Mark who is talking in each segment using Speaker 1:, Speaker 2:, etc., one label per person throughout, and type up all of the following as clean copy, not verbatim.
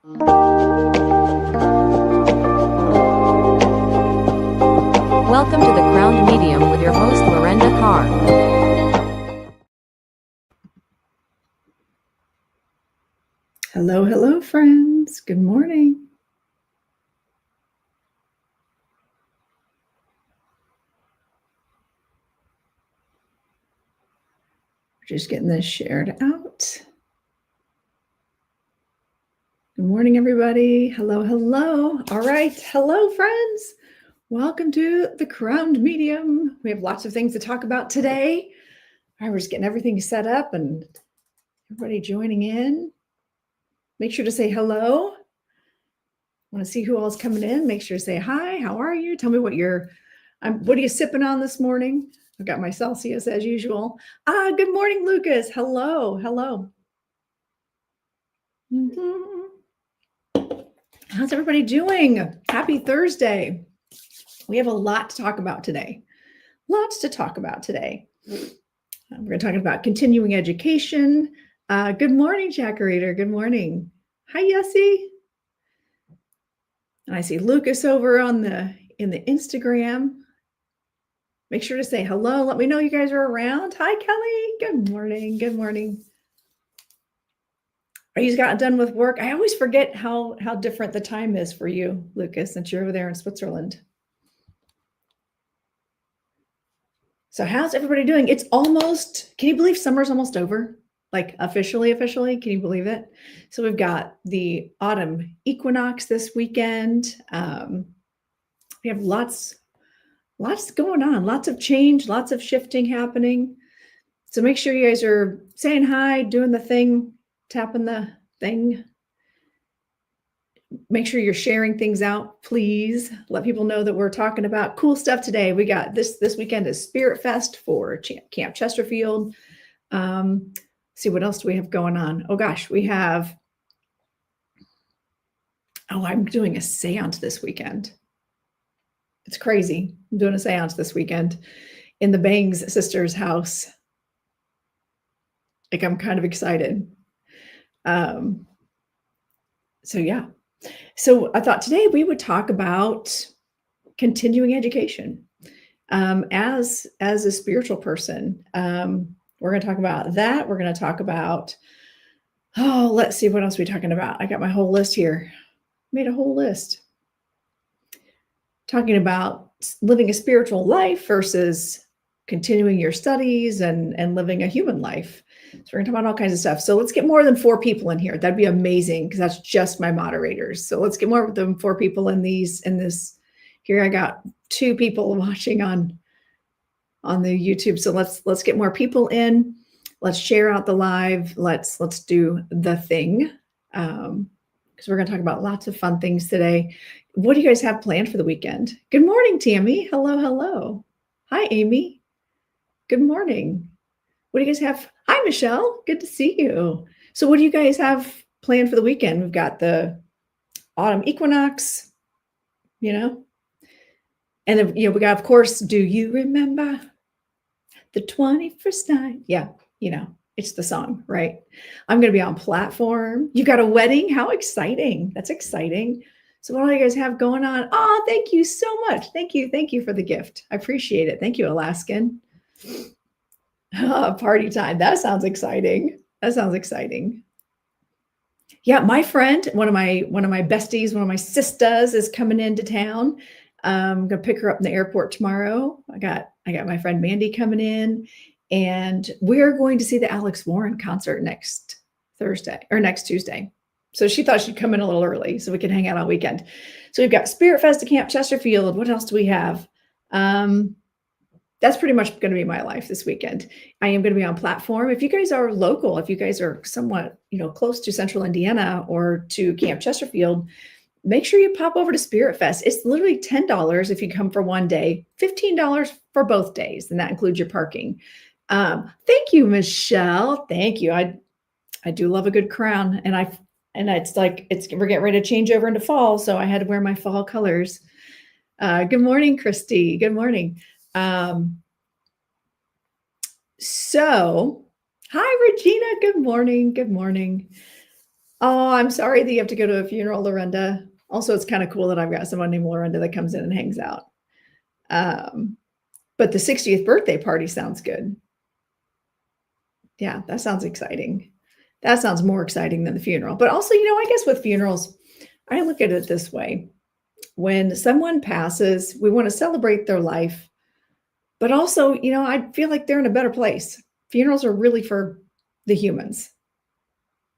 Speaker 1: Welcome to the Crowned Medium with your host, Lorenda Carr.
Speaker 2: Hello, hello, friends. Good morning. We're just getting this shared out. Good morning, everybody. Hello, hello. All right. Hello, friends. Welcome to the Crowned Medium. We have lots of things to talk about today. All right, we're just getting everything set up and everybody joining in. Make sure to say hello. Want to see who all's coming in. Make sure to say hi. How are you? Tell me what what are you sipping on this morning? I've got my Celsius as usual. Good morning, Lucas. Hello, hello. How's everybody doing? Happy Thursday. We have a lot to talk about today. Lots to talk about today. We're going to talk about continuing education. Good morning, Jack-A-Reader. Good morning. Hi, Yessie. And I see Lucas over in the Instagram. Make sure to say hello. Let me know you guys are around. Hi, Kelly. Good morning. Good morning. Are you got done with work? I always forget how different the time is for you, Lucas, since you're over there in Switzerland. So how's everybody doing? It's almost, can you believe summer's almost over? Like officially, can you believe it? So we've got the autumn equinox this weekend. We have lots going on, lots of change, lots of shifting happening. So make sure you guys are saying hi, doing the thing, tapping the thing. Make sure you're sharing things out, please. Let people know that we're talking about cool stuff today. We got this weekend is Spirit Fest for Camp Chesterfield. See what else do we have going on? Oh gosh, we have, I'm doing a seance this weekend. It's crazy. I'm doing a seance this weekend in the Bangs sisters' house. Like I'm kind of excited. So yeah. So I thought today we would talk about continuing education. As a spiritual person, we're going to talk about that. We're going to talk about, let's see, what else are we talking about? I got my whole list here. Made a whole list. Talking about living a spiritual life versus continuing your studies and living a human life. So we're going to talk about all kinds of stuff. So let's get more than 4 people in here. That'd be amazing because that's just my moderators. So let's get more than 4 people in this. Here I got 2 people watching on the YouTube. So let's get more people in. Let's share out the live. Let's do the thing. Because we're going to talk about lots of fun things today. What do you guys have planned for the weekend? Good morning, Tammy. Hello, hello. Hi, Amy. Good morning. What do you guys have? Hi, Michelle. Good to see you. So what do you guys have planned for the weekend? We've got the autumn equinox, and then, we got, of course, do you remember the 21st night? Yeah, it's the song, right? I'm going to be on platform. You got a wedding? How exciting. That's exciting. So what do you guys have going on? Oh, thank you so much. Thank you. Thank you for the gift. I appreciate it. Thank you, Alaskan. Party time. That sounds exciting. Yeah, my friend, one of my besties, one of my sisters is coming into town. I'm gonna pick her up in the airport tomorrow. I got my friend Mandy coming in, and we're going to see the Alex Warren concert next Tuesday. So she thought she'd come in a little early so we can hang out all weekend. So we've got Spirit Fest at Camp Chesterfield. What else do we have? That's pretty much going to be my life this weekend. I am going to be on platform. If you guys are local, if you guys are somewhat, close to Central Indiana or to Camp Chesterfield, make sure you pop over to Spirit Fest. It's literally $10 if you come for one day, $15 for both days, and that includes your parking. Thank you, Michelle. Thank you. I do love a good crown, and it's like we're getting ready to change over into fall, so I had to wear my fall colors. Good morning, Christy. Good morning. So hi, Regina. Good morning. Oh, I'm sorry that you have to go to a funeral, Lorenda. Also, it's kind of cool that I've got someone named Lorenda that comes in and hangs out. But the 60th birthday party sounds good. Yeah, that sounds exciting. That sounds more exciting than the funeral. But also, I guess with funerals, I look at it this way. When someone passes, we want to celebrate their life. But also, I feel like they're in a better place. Funerals are really for the humans.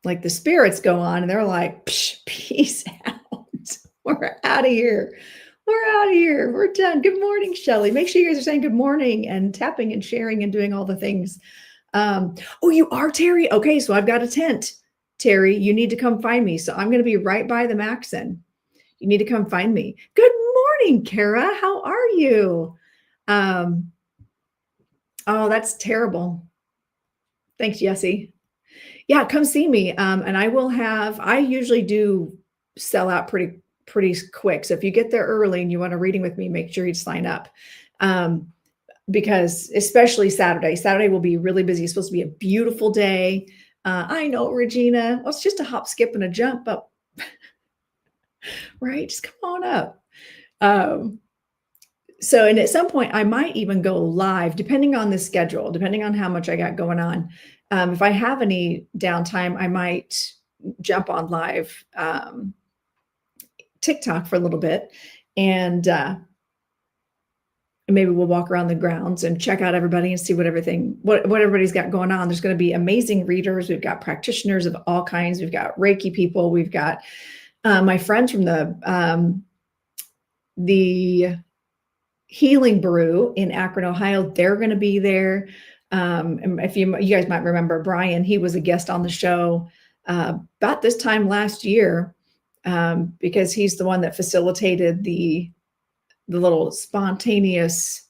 Speaker 2: Like the spirits go on and they're like, peace out. We're out of here. We're out of here. We're done. Good morning, Shelly. Make sure you guys are saying good morning and tapping and sharing and doing all the things. Oh, you are, Terry? Okay, so I've got a tent. Terry, you need to come find me. So I'm going to be right by the Maxon. You need to come find me. Good morning, Kara. How are you? Oh, that's terrible. Thanks, Jessie. Yeah, come see me. And I usually do sell out pretty quick. So if you get there early and you want a reading with me, make sure you sign up. Because especially Saturday will be really busy. It's supposed to be a beautiful day. I know, Regina. Well, it's just a hop, skip, and a jump up. Right? Just come on up. So, and at some point I might even go live, depending on the schedule, depending on how much I got going on. If I have any downtime, I might jump on live TikTok for a little bit, and maybe we'll walk around the grounds and check out everybody and see what everybody's got going on. There's going to be amazing readers. We've got practitioners of all kinds. We've got Reiki people. We've got my friends from the Healing Brew in Akron, Ohio. They're going to be there. And if you guys might remember Brian, he was a guest on the show about this time last year, because he's the one that facilitated the little spontaneous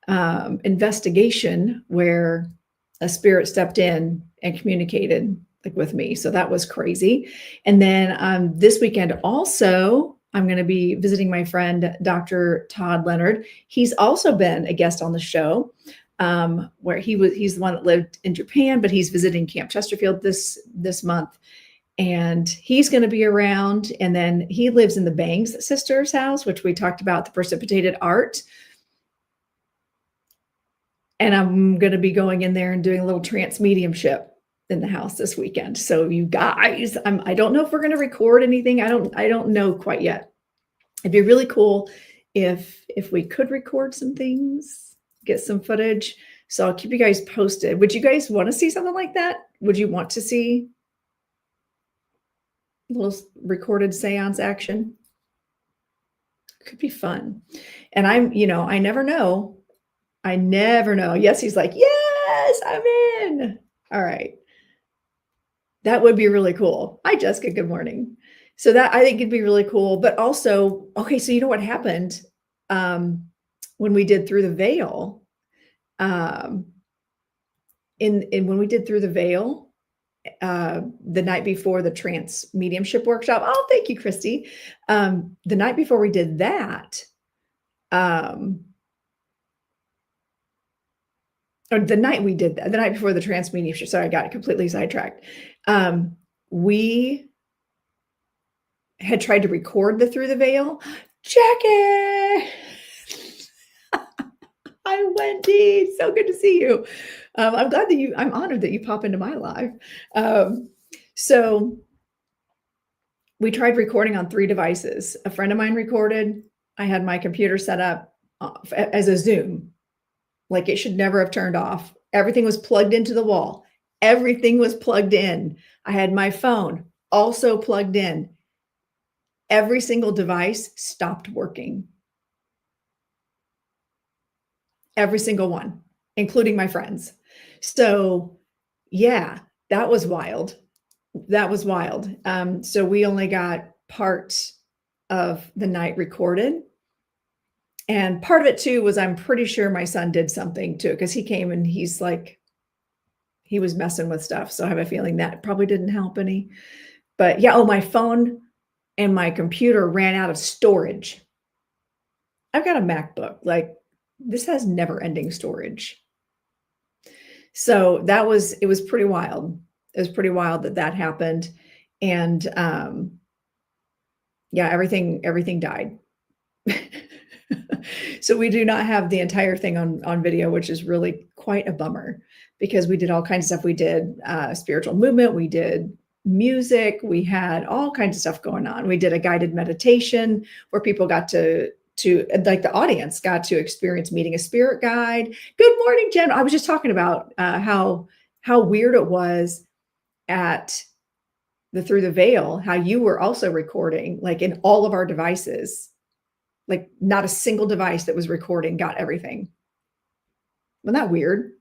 Speaker 2: investigation where a spirit stepped in and communicated with me. So that was crazy. And then this weekend also, I'm going to be visiting my friend, Dr. Todd Leonard. He's also been a guest on the show, where he's the one that lived in Japan, but he's visiting Camp Chesterfield this month. And he's going to be around. And then he lives in the Bangs sisters' house, which we talked about, the precipitated art. And I'm going to be going in there and doing a little trance mediumship in the house this weekend. So you guys, I don't know if we're going to record anything. I don't know quite yet. It'd be really cool if we could record some things, get some footage. So I'll keep you guys posted. Would you guys want to see something like that? Would you want to see a little recorded seance action? Could be fun. And I never know. Yes, he's like, yes, I'm in. All right. That would be really cool. Hi, Jessica. Good morning. So that, I think it'd be really cool. But also, okay, so you know what happened when we did Through the Veil? When we did Through the Veil, the night before the trance mediumship workshop. Oh, thank you, Christy. The night before we did that, or the night we did that, the night before the trance mediumship. Sorry, I got completely sidetracked. We had tried to record the Through the Veil. Jackie! Hi, Wendy. So good to see you. I'm glad that I'm honored that you pop into my live. So we tried recording on 3 devices. A friend of mine recorded. I had my computer set up as a Zoom. Like it should never have turned off. Everything was plugged into the wall. Everything was plugged in. I had my phone also plugged in. Every single device stopped working. Every single one, including my friends. So yeah, that was wild. That was wild. So we only got part of the night recorded. And part of it too was, I'm pretty sure my son did something too, because he came and he's like, he was messing with stuff. So I have a feeling that probably didn't help any. But yeah, my phone and my computer ran out of storage. I've got a MacBook. Like, this has never ending storage. So it was pretty wild. It was pretty wild that happened. And yeah, everything died. So we do not have the entire thing on video, which is really quite a bummer, because we did all kinds of stuff. We did spiritual movement, we did music, we had all kinds of stuff going on. We did a guided meditation where people got to like the audience got to experience meeting a spirit guide. Good morning, Jen. I was just talking about how weird it was at the Through the Veil, how you were also recording, like in all of our devices, like not a single device that was recording got everything. Wasn't that weird?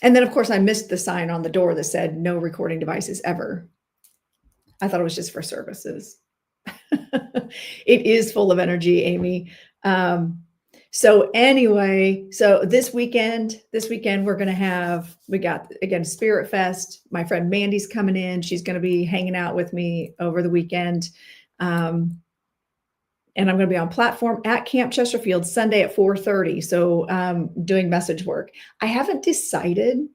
Speaker 2: And then of course I missed the sign on the door that said no recording devices ever. I thought it was just for services. It is full of energy, Amy. So anyway, so this weekend we're going to have, we got again, Spirit Fest. My friend Mandy's coming in. She's going to be hanging out with me over the weekend. And I'm going to be on platform at Camp Chesterfield Sunday at 4:30. So doing message work. I haven't decided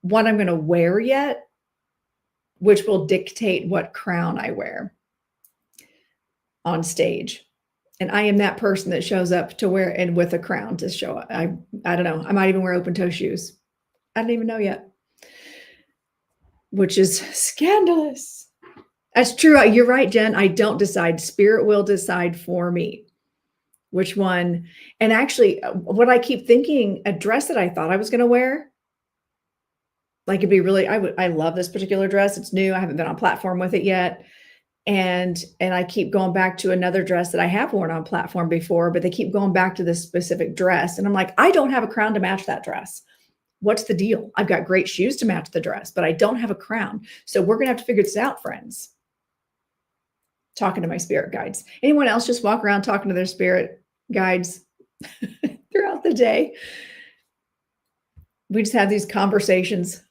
Speaker 2: what I'm going to wear yet, which will dictate what crown I wear on stage. And I am that person that shows up to wear and with a crown to show up. I don't know. I might even wear open toe shoes. I don't even know yet, which is scandalous. That's true. You're right, Jen. I don't decide. Spirit will decide for me which one. And actually, what I keep thinking, a dress that I thought I was going to wear, like it'd be really, I love this particular dress. It's new. I haven't been on platform with it yet. And I keep going back to another dress that I have worn on platform before, but they keep going back to this specific dress. And I'm like, I don't have a crown to match that dress. What's the deal? I've got great shoes to match the dress, but I don't have a crown. So we're going to have to figure this out, friends. Talking to my spirit guides. Anyone else just walk around talking to their spirit guides throughout the day? We just have these conversations.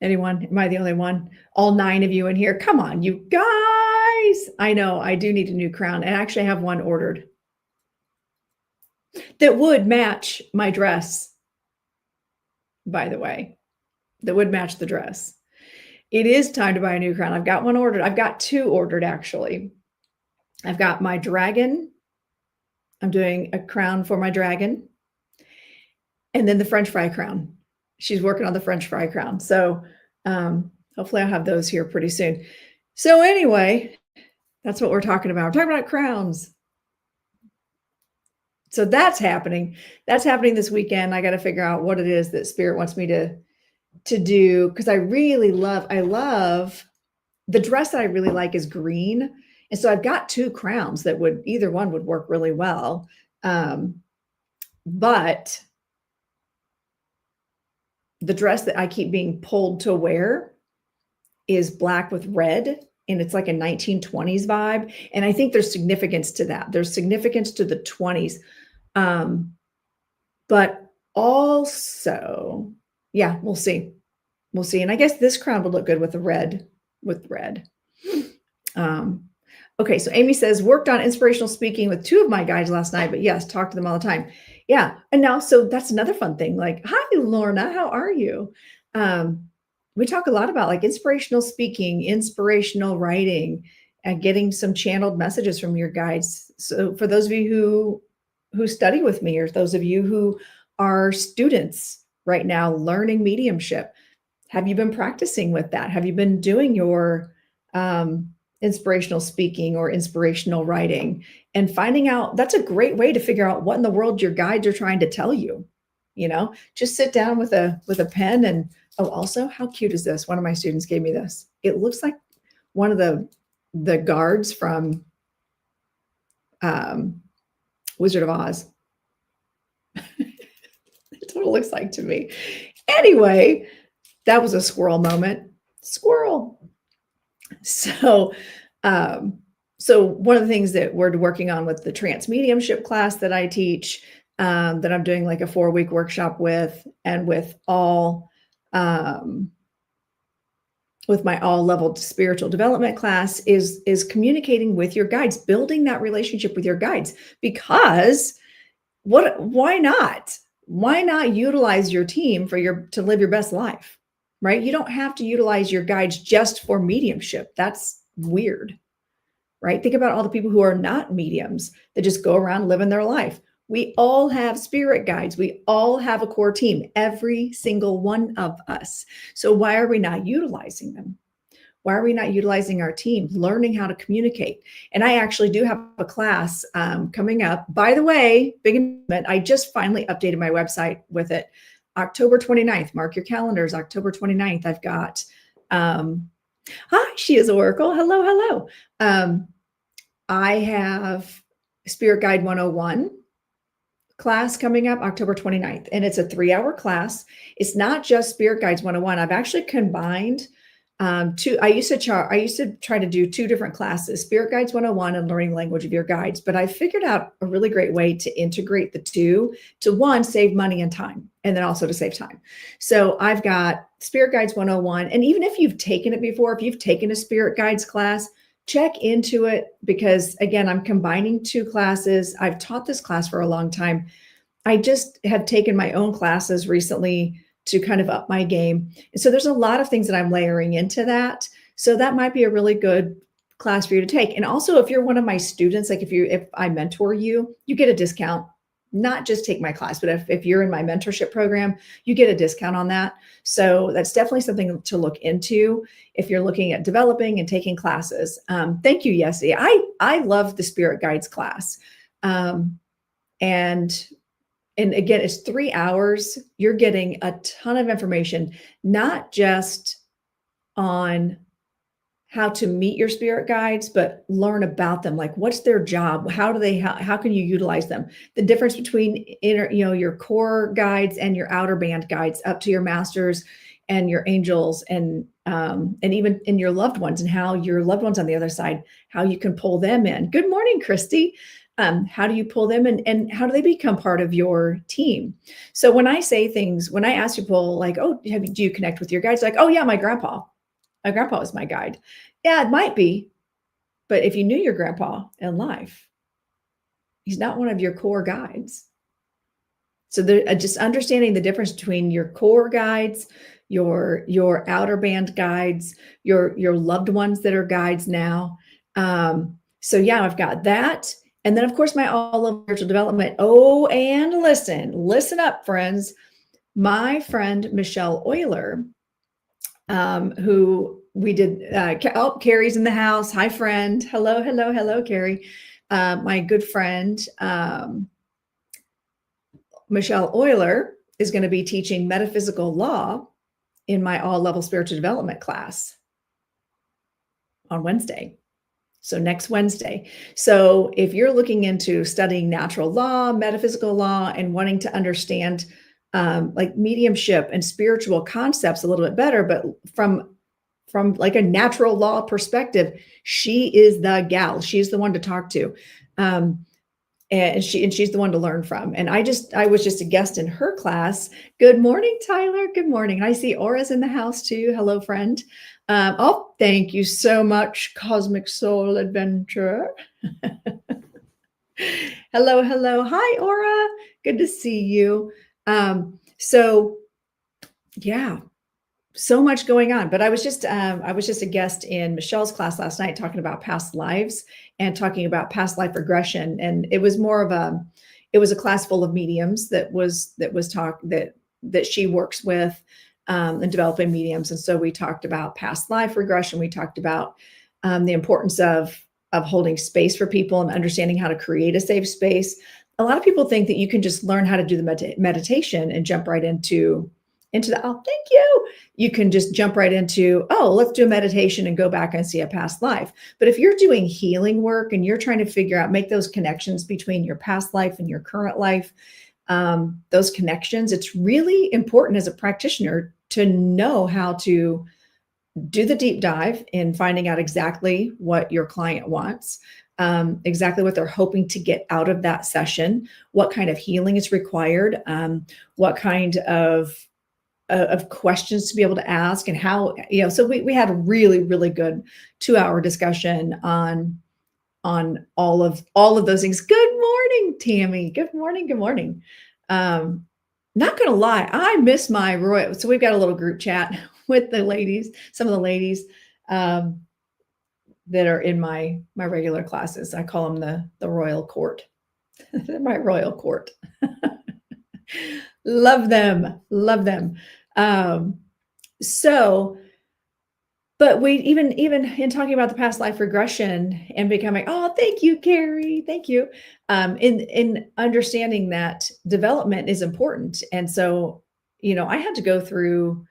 Speaker 2: Anyone? Am I the only one? All 9 of you in here. Come on, you guys. I know I do need a new crown. And I actually have one ordered that would match my dress, by the way, that would match the dress. It is time to buy a new crown. I've got one ordered. I've got 2 ordered, actually. I've got my dragon. I'm doing a crown for my dragon. And then the French fry crown. She's working on the French fry crown. So hopefully I'll have those here pretty soon. So anyway, that's what we're talking about. We're talking about crowns. So that's happening. That's happening this weekend. I got to figure out what it is that Spirit wants me to do, because I love the dress that I really like is green. And so I've got 2 crowns that either one would work really well. But the dress that I keep being pulled to wear is black with red, and it's like a 1920s vibe. And I think there's significance to that. There's significance to the 20s. But also, yeah, we'll see. We'll see. And I guess this crown would look good with the red, okay. So Amy says, worked on inspirational speaking with 2 of my guides last night, but yes, talk to them all the time. Yeah. And now, so that's another fun thing. Like, hi, Lorna, how are you? We talk a lot about like inspirational speaking, inspirational writing, and getting some channeled messages from your guides. So for those of you who study with me, or those of you who are students right now learning mediumship, have you been practicing with that? Have you been doing your inspirational speaking or inspirational writing, and finding out? That's a great way to figure out what in the world your guides are trying to tell you. You know, just sit down with a pen and, oh, also, how cute is this? One of my students gave me this. It looks like one of the guards from Wizard of Oz. That's what it looks like to me. Anyway, that was a squirrel moment. Squirrel. So one of the things that we're working on with the trance mediumship class that I teach, that I'm doing like a 4-week workshop with, and with with my all level spiritual development class, is communicating with your guides, building that relationship with your guides. Because why not? Why not utilize your team to live your best life? right? You don't have to utilize your guides just for mediumship. That's weird, right? Think about all the people who are not mediums that just go around living their life. We all have spirit guides. We all have a core team, every single one of us. So why are we not utilizing them? Why are we not utilizing our team, learning how to communicate? And I actually do have a class coming up. By the way, big announcement, I just finally updated my website with it. October 29th, mark your calendars, October 29th, I've got, hi, she is Oracle. Hello, hello. I have Spirit Guide 101 class coming up October 29th, and it's a 3-hour class. It's not just Spirit Guides 101. I've actually combined two. I used to try to do 2 different classes, Spirit Guides 101 and Learning Language of Your Guides, but I figured out a really great way to integrate the 2 to, one, save money and time, and then also to save time. So I've got Spirit Guides 101, and even if you've taken it before, if you've taken a Spirit Guides class, check into it, because again, I'm combining 2 classes. I've taught this class for a long time. I just have taken my own classes recently to kind of up my game. And so there's a lot of things that I'm layering into that. So that might be a really good class for you to take. And also, if you're one of my students, like if I mentor you, you get a discount. Not just take my class, but if you're in my mentorship program, you get a discount on that. So that's definitely something to look into if you're looking at developing and taking classes. Thank you, Yessie. I love the Spirit Guides class. And again, it's 3 hours. You're getting a ton of information, not just on how to meet your spirit guides, but learn about them. Like, what's their job? How can you utilize them? The difference between your core guides and your outer band guides, up to your masters and your angels, and even in your loved ones, and how your loved ones on the other side, how you can pull them in. Good morning, Christy. How do you pull them in, and how do they become part of your team? So when I say things, when I ask people like, oh, do you connect with your guides? Like, oh yeah, my grandpa is my guide. Yeah, it might be. But if you knew your grandpa in life, he's not one of your core guides. So just understanding the difference between your core guides, your outer band guides, your loved ones that are guides now. So yeah, I've got that. And then, of course, my all-level spiritual development. Oh, and listen up, friends. My friend, Michelle Euler, who we did, Carrie's in the house. Hi, friend. Hello, Carrie. My good friend, Michelle Euler, is going to be teaching metaphysical law in my all-level spiritual development class on Wednesday. So next Wednesday. So if you're looking into studying natural law, metaphysical law, and wanting to understand like mediumship and spiritual concepts a little bit better, but from like a natural law perspective, she is the gal. She's the one to talk to. And she's the one to learn from. And I was just a guest in her class. Good morning, Tyler. Good morning. And I see Aura's in the house too. Hello, friend. Oh, thank you so much, Cosmic Soul Adventure. Hello. Hi, Aura. Good to see you. So yeah, so much going on. But I was just a guest in Michelle's class last night, talking about past lives and talking about past life regression. And it was a class full of mediums that she works with. And developing mediums. And so we talked about past life regression. We talked about the importance of holding space for people and understanding how to create a safe space. A lot of people think that you can just learn how to do the meditation and jump right into the, oh, thank you. You can just jump right into, oh, let's do a meditation and go back and see a past life. But if you're doing healing work and you're trying to figure out, make those connections between your past life and your current life, those connections, it's really important as a practitioner to know how to do the deep dive in finding out exactly what your client wants, exactly what they're hoping to get out of that session, what kind of healing is required, what kind of questions to be able to ask, and how, so we had a really, really good 2-hour discussion on all of those things. Good morning, Tammy. Good morning. Not gonna lie, I miss my Roy. So we've got a little group chat with the ladies, some of the ladies that are in my regular classes. I call them the royal court. My royal court. Love them, love them. So, but we even in talking about the past life regression and becoming, oh, thank you, Carrie, thank you. In understanding that development is important, and so I had to go through.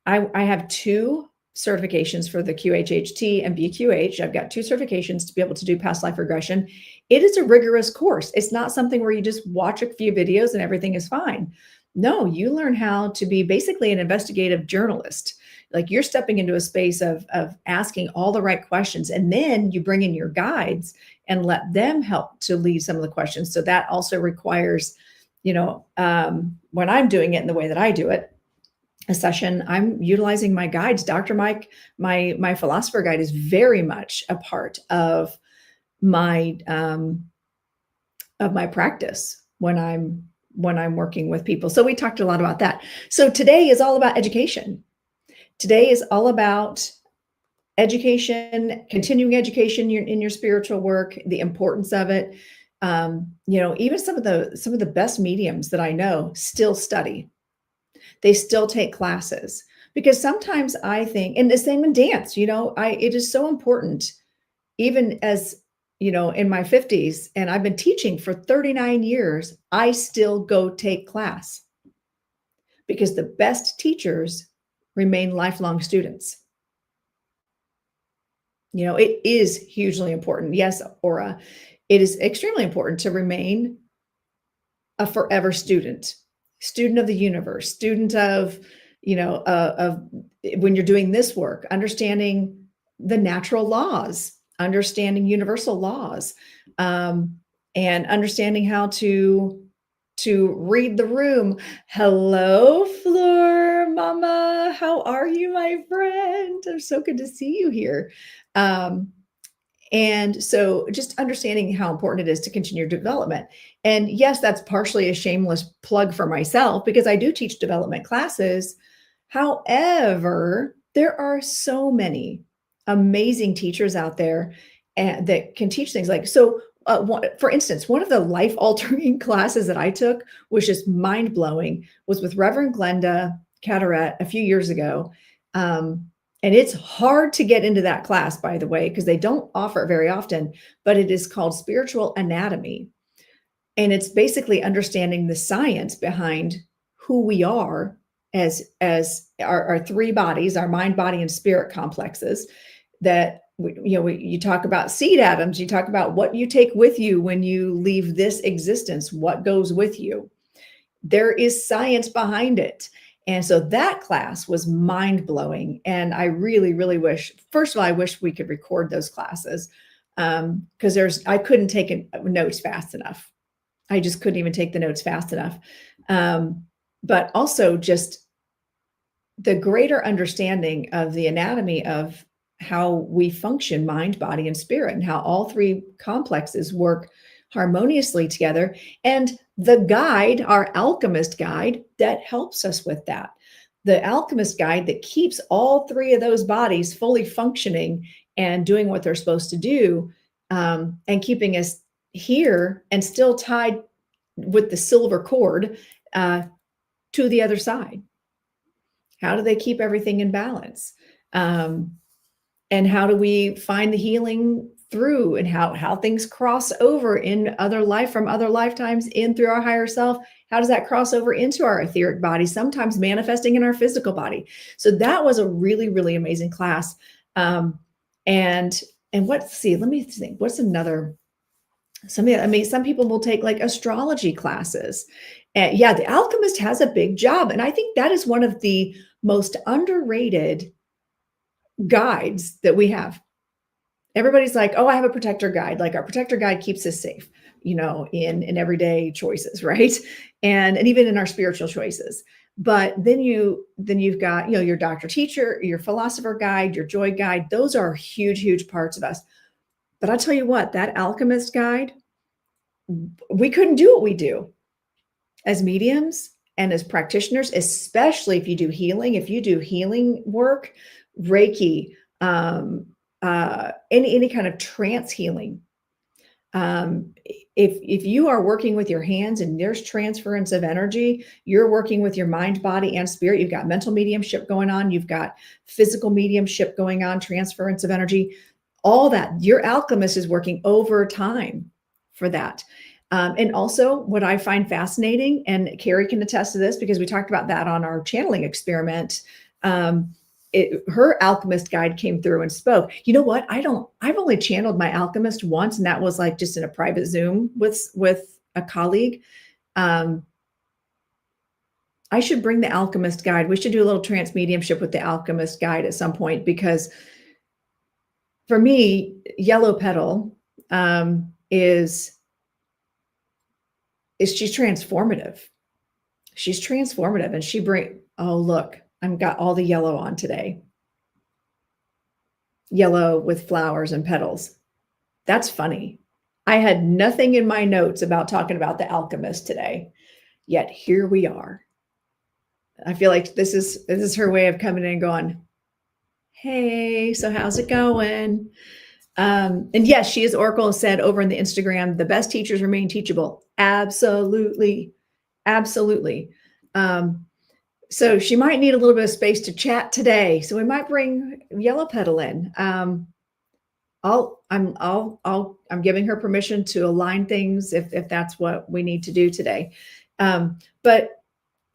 Speaker 2: I have 2 certifications for the QHHT and BQH. I've got 2 certifications to be able to do past life regression. It is a rigorous course. It's not something where you just watch a few videos and everything is fine. No, you learn how to be basically an investigative journalist. Like you're stepping into a space of asking all the right questions, and then you bring in your guides and let them help to lead some of the questions. So that also requires, when I'm doing it in the way that I do it, a session, I'm utilizing my guides. Dr. Mike, my philosopher guide, is very much a part of my practice when I'm working with people. So we talked a lot about that. So today is all about education. Today is all about education, continuing education in your spiritual work, the importance of it. Even some of the best mediums that I know still study. They still take classes, because sometimes I think, and the same in dance, it is so important, even as, in my 50s, and I've been teaching for 39 years, I still go take class, because the best teachers remain lifelong students. It is hugely important. Yes, Aura, it is extremely important to remain a forever student of the universe, student of, of when you're doing this work, understanding the natural laws, understanding universal laws, and understanding how to read the room. Hello, Fleur, Mama. How are you, my friend? I'm so good to see you here. And so just understanding how important it is to continue development. And yes, that's partially a shameless plug for myself, because I do teach development classes. However, there are so many amazing teachers out there that can teach things like, so for instance, one of the life-altering classes that I took, was just mind-blowing, was with Reverend Glenda Carteret a few years ago. And it's hard to get into that class, by the way, because they don't offer it very often, but it is called Spiritual Anatomy. And it's basically understanding the science behind who we are as our 3 bodies, our mind, body, and spirit complexes. That you talk about seed atoms, you talk about what you take with you when you leave this existence, what goes with you. There is science behind it. And so that class was mind-blowing. And I really, really wish, first of all, I wish we could record those classes, because I couldn't take notes fast enough. I just couldn't even take the notes fast enough. But also just the greater understanding of the anatomy of how we function, mind, body, and spirit, and how all 3 complexes work harmoniously together. And the guide, our Alchemist guide, that helps us with that. The Alchemist guide that keeps all 3 of those bodies fully functioning and doing what they're supposed to do, and keeping us here and still tied with the silver cord to the other side. How do they keep everything in balance? And how do we find the healing through, and how things cross over in from other lifetimes in through our higher self? How does that cross over into our etheric body, sometimes manifesting in our physical body? So that was a really, really amazing class. And let's see, let me think, what's another, some people will take like astrology classes. And yeah, the Alchemist has a big job. And I think that is one of the most underrated guides that we have. Everybody's like, oh, I have a protector guide. Like, our protector guide keeps us safe, in everyday choices, right? And even in our spiritual choices. But then you've got, your doctor teacher, your philosopher guide, your joy guide. Those are huge, huge parts of us. But I'll tell you what, that Alchemist guide, we couldn't do what we do as mediums And as practitioners, especially if you do healing work, Reiki, any kind of trance healing. If you are working with your hands and there's transference of energy, you're working with your mind, body, and spirit. You've got mental mediumship going on. You've got physical mediumship going on, transference of energy, all that. Your alchemist is working overtime for that. And also what I find fascinating, and Carrie can attest to this because we talked about that on our channeling experiment. Her alchemist guide came through and spoke. You know what? I've only channeled my alchemist once, and that was like just in a private Zoom with a colleague. I should bring the alchemist guide. We should do a little trance mediumship with the alchemist guide at some point, because for me, Yellow Petal is she's transformative. She's transformative, and oh, look, I've got all the yellow on today. Yellow with flowers and petals. That's funny. I had nothing in my notes about talking about the alchemist today, yet here we are. I feel like this is her way of coming in and going, hey, so how's it going? And yes, she is Oracle said over in the Instagram, the best teachers remain teachable. Absolutely. Absolutely. So she might need a little bit of space to chat today. So we might bring Yellow Petal in. I'm giving her permission to align things if that's what we need to do today. But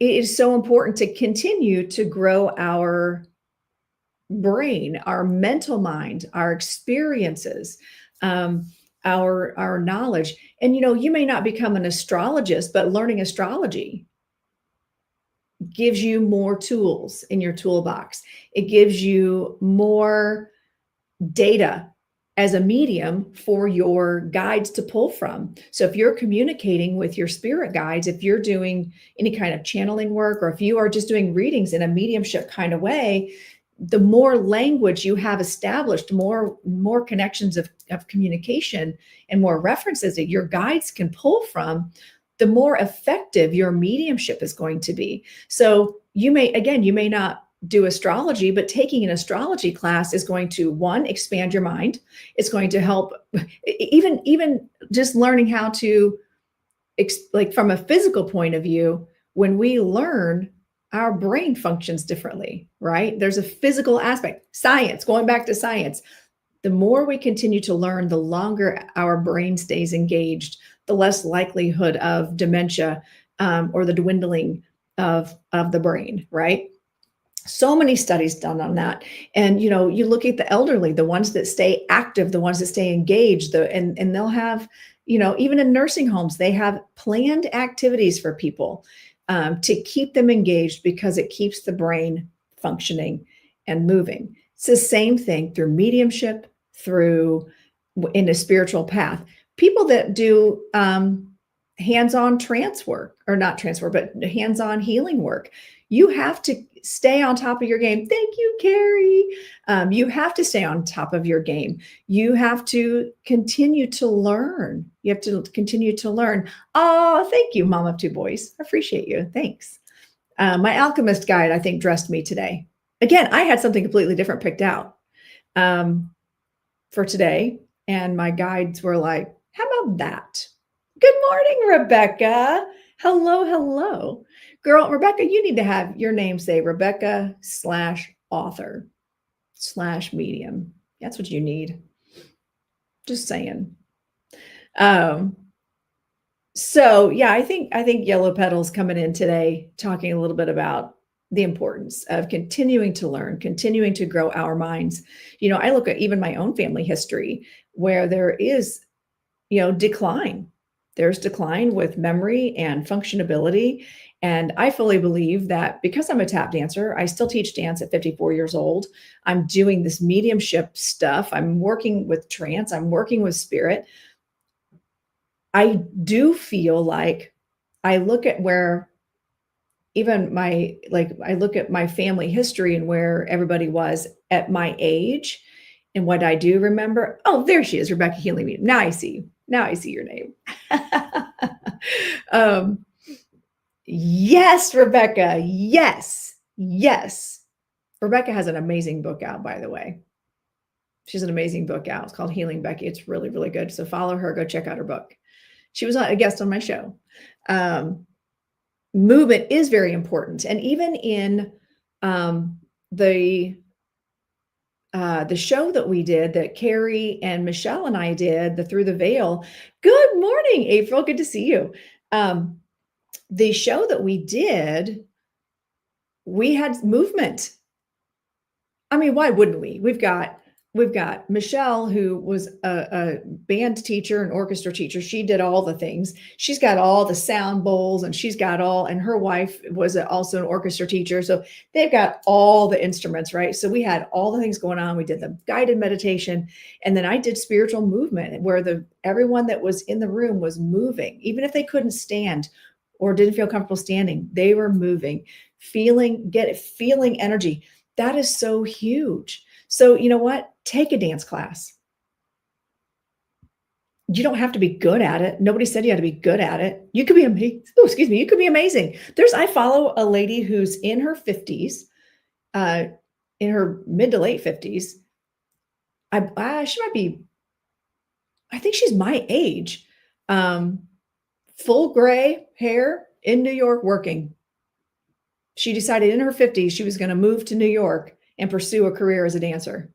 Speaker 2: it is so important to continue to grow our brain, our mental mind, our experiences, our knowledge. And, you may not become an astrologist, but learning astrology gives you more tools in your toolbox. It gives you more data as a medium for your guides to pull from. So if you're communicating with your spirit guides, if you're doing any kind of channeling work, or if you are just doing readings in a mediumship kind of way, the more language you have established, more connections of communication and more references that your guides can pull from, the more effective your mediumship is going to be. So you may not do astrology, but taking an astrology class is going to, one, expand your mind. It's going to help, even just learning how to, like from a physical point of view, when we learn, our brain functions differently, right? There's a physical aspect. Science, going back to science, the more we continue to learn, the longer our brain stays engaged, the less likelihood of dementia or the dwindling of the brain, right? So many studies done on that. And, you look at the elderly, the ones that stay active, the ones that stay engaged, and they'll have, even in nursing homes, they have planned activities for people to keep them engaged, because it keeps the brain functioning and moving. It's the same thing through mediumship, in a spiritual path. People that do hands-on trance work, or not trance work, but hands-on healing work, you have to stay on top of your game. Thank you, Carrie. You have to stay on top of your game. You have to continue to learn. You have to continue to learn. Oh, thank you, Mom of Two Boys. I appreciate you. Thanks. My alchemist guide, I think, dressed me today. Again, I had something completely different picked out for today. And my guides were like, how about that? Good morning, Rebecca. Hello, hello. Girl, Rebecca, you need to have your name say Rebecca/author/medium. That's what you need. Just saying. So yeah, I think Yellow Petal's coming in today, talking a little bit about the importance of continuing to learn, continuing to grow our minds. I look at even my own family history where there is, decline. There's decline with memory and functionability. And I fully believe that because I'm a tap dancer, I still teach dance at 54 years old. I'm doing this mediumship stuff. I'm working with trance. I'm working with spirit. I do feel like I look at where I look at my family history and where everybody was at my age. And what I do remember, oh, there she is, Rebecca Healing Me. Now I see you. Now I see your name. Yes, Rebecca. Yes. Yes. Rebecca has an amazing book out, by the way. She's an amazing book out. It's called Healing Becky. It's really, really good. So follow her, go check out her book. She was a guest on my show. Movement is very important. And even in the show that we did, that Carrie and Michelle and I did, the Through the Veil. Good morning, April. Good to see you. The show that we did, we had movement. I mean, why wouldn't we? We've got Michelle, who was a band teacher, an orchestra teacher. She did all the things. She's got all the sound bowls, and and her wife was also an orchestra teacher. So they've got all the instruments, right? So we had all the things going on. We did the guided meditation, and then I did spiritual movement, where everyone that was in the room was moving, even if they couldn't stand or didn't feel comfortable standing, they were moving, feeling energy. That is so huge. So you know what? Take a dance class. You don't have to be good at it. Nobody said you had to be good at it. You could be amazing. Oh, excuse me. You could be amazing. I follow a lady who's in her 50s, in her mid to late 50s. She might be, I think she's my age. Full gray hair, in New York working. She decided in her 50s she was going to move to New York and pursue a career as a dancer.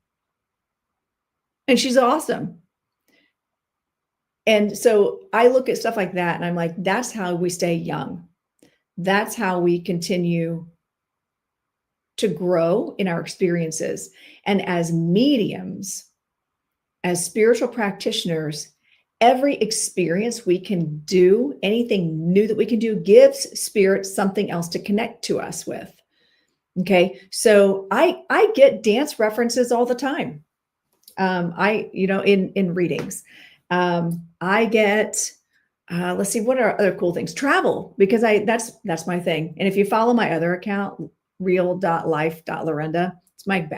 Speaker 2: And she's awesome. And so I look at stuff like that and I'm like, that's how we stay young. That's how we continue to grow in our experiences. And as mediums, as spiritual practitioners, every experience we can do, anything new that we can do, gives spirit something else to connect to us with. Okay. So I get dance references all the time. In readings, I get, let's see, what are other cool things? Travel, because that's my thing. And if you follow my other account, real.life.lorenda,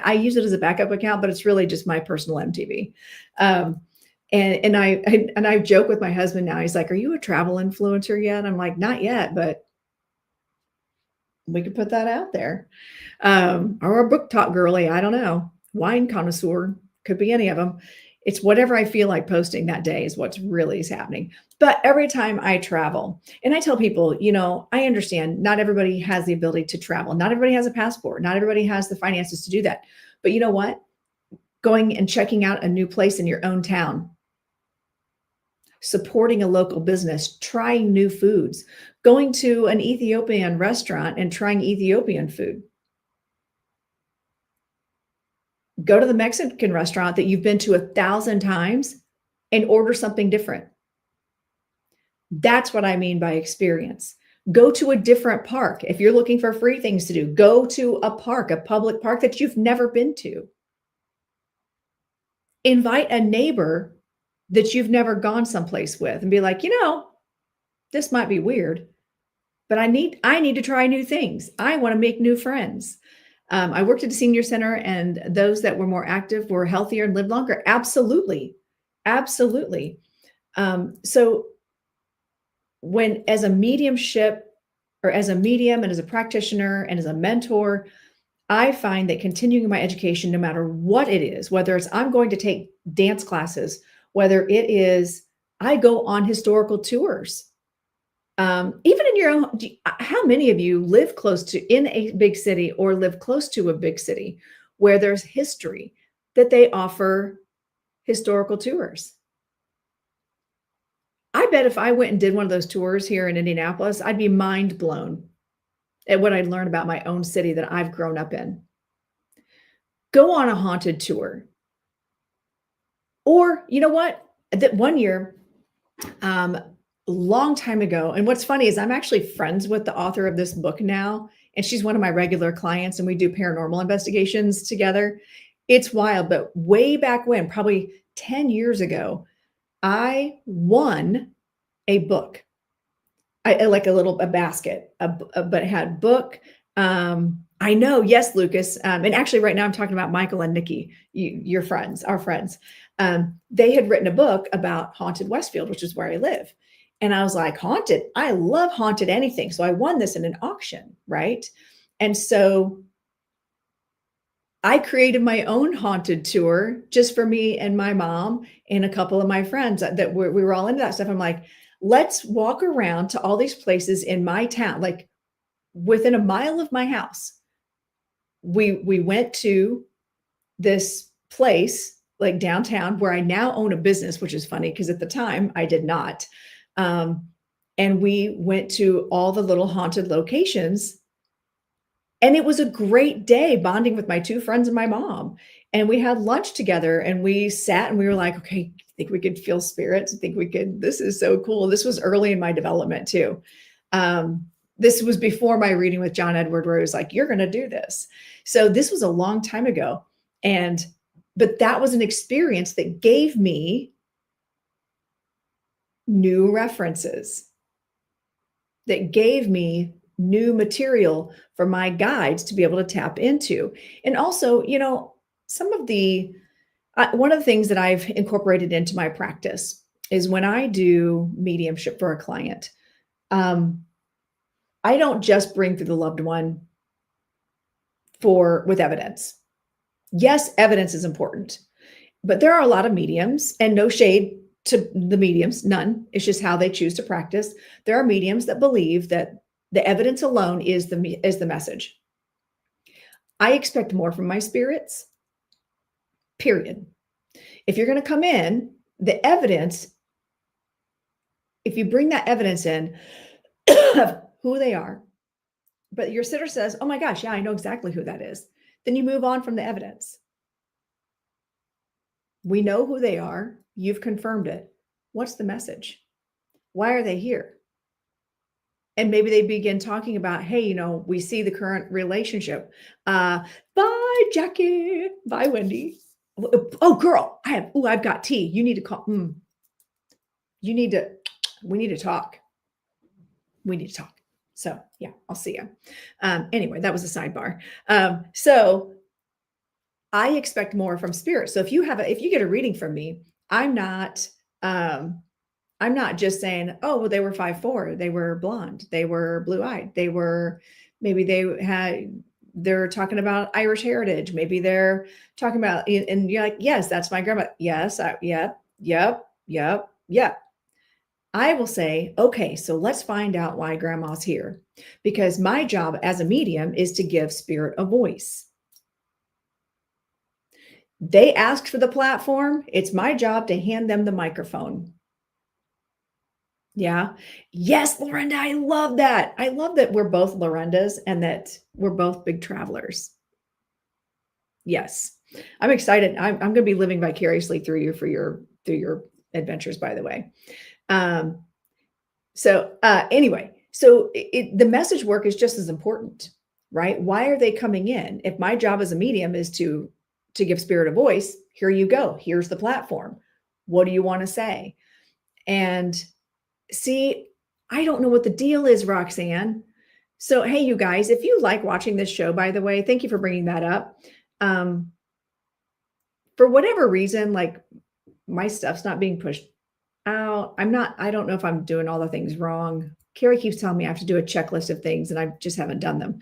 Speaker 2: I use it as a backup account, but it's really just my personal MTV. And I joke with my husband now. He's like, "Are you a travel influencer yet?" I'm like, "Not yet, but we could put that out there." Or a book talk girly. I don't know. Wine connoisseur, could be any of them. It's whatever I feel like posting that day is what's really is happening. But every time I travel, and I tell people, I understand not everybody has the ability to travel. Not everybody has a passport. Not everybody has the finances to do that. But you know what? Going and checking out a new place in your own town, supporting a local business, trying new foods, going to an Ethiopian restaurant and trying Ethiopian food. Go to the Mexican restaurant that you've been to 1,000 times and order something different. That's what I mean by experience. Go to a different park. If you're looking for free things to do, go to a park, a public park that you've never been to. Invite a neighbor that you've never gone someplace with and be like, this might be weird, but I need to try new things. I want to make new friends. I worked at a senior center, and those that were more active were healthier and lived longer. Absolutely. Absolutely. So when, as a mediumship, or as a medium and as a practitioner and as a mentor, I find that continuing my education, no matter what it is, whether it's I'm going to take dance classes, whether it is I go on historical tours, even in your own, how many of you live in a big city or live close to a big city where there's history that they offer historical tours? I bet if I went and did one of those tours here in Indianapolis, I'd be mind blown at what I'd learn about my own city that I've grown up in. Go on a haunted tour. Or, you know what? That one year, long time ago, and what's funny is I'm actually friends with the author of this book now, and she's one of my regular clients, and we do paranormal investigations together. It's wild, but way back when, probably 10 years ago, I won a book. I like a basket, but it had book. I know. Yes, Lucas. And actually right now I'm talking about Michael and Nikki, your friends, our friends. They had written a book about haunted Westfield, which is where I live. And I was like, haunted. I love haunted anything. So I won this in an auction, right? And so I created my own haunted tour just for me and my mom and a couple of my friends that we were all into that stuff. I'm like, let's walk around to all these places in my town, like within a mile of my house. We went to this place like downtown where I now own a business, which is funny because at the time I did not. And we went to all the little haunted locations. And it was a great day bonding with my two friends and my mom. And we had lunch together and we sat and we were like, okay, I think we could feel spirits. I think we could, this is so cool. This was early in my development too. This was before my reading with John Edward, where he was like, you're going to do this. So this was a long time ago. But that was an experience that gave me new references, that gave me new material for my guides to be able to tap into. And also, some of one of the things that I've incorporated into my practice is when I do mediumship for a client, I don't just bring through the loved one with evidence. Yes, evidence is important, but there are a lot of mediums, and no shade to the mediums, none. It's just how they choose to practice. There are mediums that believe that the evidence alone is the message. I expect more from my spirits, period. If you're going to come in, the evidence, if you bring that evidence in of who they are, but your sitter says, oh my gosh, yeah, I know exactly who that is, then you move on from the evidence. We know who they are. You've confirmed it. What's the message? Why are they here? And maybe they begin talking about, hey, we see the current relationship. Bye, Jackie. Bye, Wendy. Oh, girl, I've got tea. You need to call. We need to talk. We need to talk. So yeah, I'll see you. Anyway, that was a sidebar. So I expect more from spirit. So if you get a reading from me, I'm not just saying, oh, well, they were 5'4", they were blonde, they were blue-eyed, they're talking about Irish heritage. Maybe they're talking about, and you're like, yes, that's my grandma. Yes. Yep. I will say, okay, so let's find out why grandma's here, because my job as a medium is to give spirit a voice. They asked for the platform. It's my job to hand them the microphone. Yeah. Yes, Lorenda, I love that. I love that we're both Lorendas and that we're both big travelers. Yes. I'm excited. I'm going to be living vicariously through you through your adventures, by the way. Anyway, the message work is just as important, right? Why are they coming in? If my job as a medium is to give spirit a voice, here you go. Here's the platform. What do you want to say? And see, I don't know what the deal is, Roxanne. So, hey, you guys, if you like watching this show, by the way, thank you for bringing that up. For whatever reason, like my stuff's not being pushed out. I don't know if I'm doing all the things wrong. Carrie keeps telling me I have to do a checklist of things and I just haven't done them.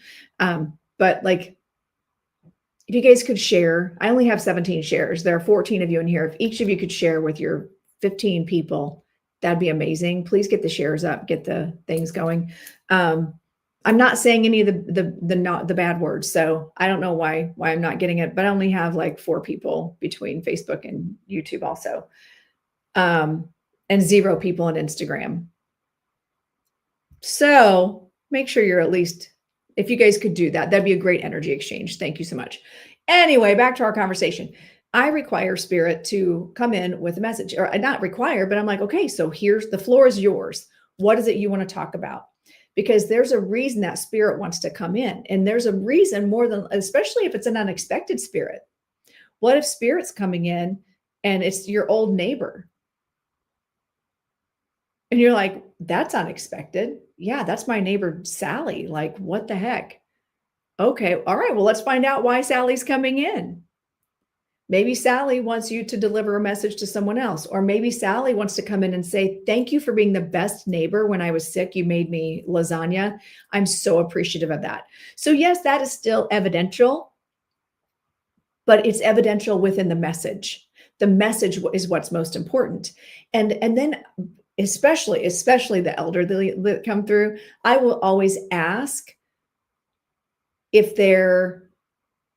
Speaker 2: But like, if you guys could share, I only have 17 shares. There are 14 of you in here. If each of you could share with your 15 people, that'd be amazing. Please get the shares up, get the things going. I'm not saying any of the bad words, so I don't know why I'm not getting it, but I only have like 4 people between Facebook and YouTube also, and 0 people on Instagram. So make sure you're at least, if you guys could do that, that'd be a great energy exchange. Thank you so much. Anyway, back to our conversation. I require spirit to come in with a message, or not require, but I'm like, okay, so here's the floor is yours. What is it you want to talk about? Because there's a reason that spirit wants to come in. And there's a reason more than, especially if it's an unexpected spirit. What if spirit's coming in and it's your old neighbor? And you're like, that's unexpected. Yeah, that's my neighbor, Sally. Like, what the heck? Okay. All right. Well, let's find out why Sally's coming in. Maybe Sally wants you to deliver a message to someone else, or maybe Sally wants to come in and say, thank you for being the best neighbor. When I was sick, you made me lasagna. I'm so appreciative of that. So yes, that is still evidential, but it's evidential within the message. The message is what's most important. And then especially the elderly that come through, I will always ask if there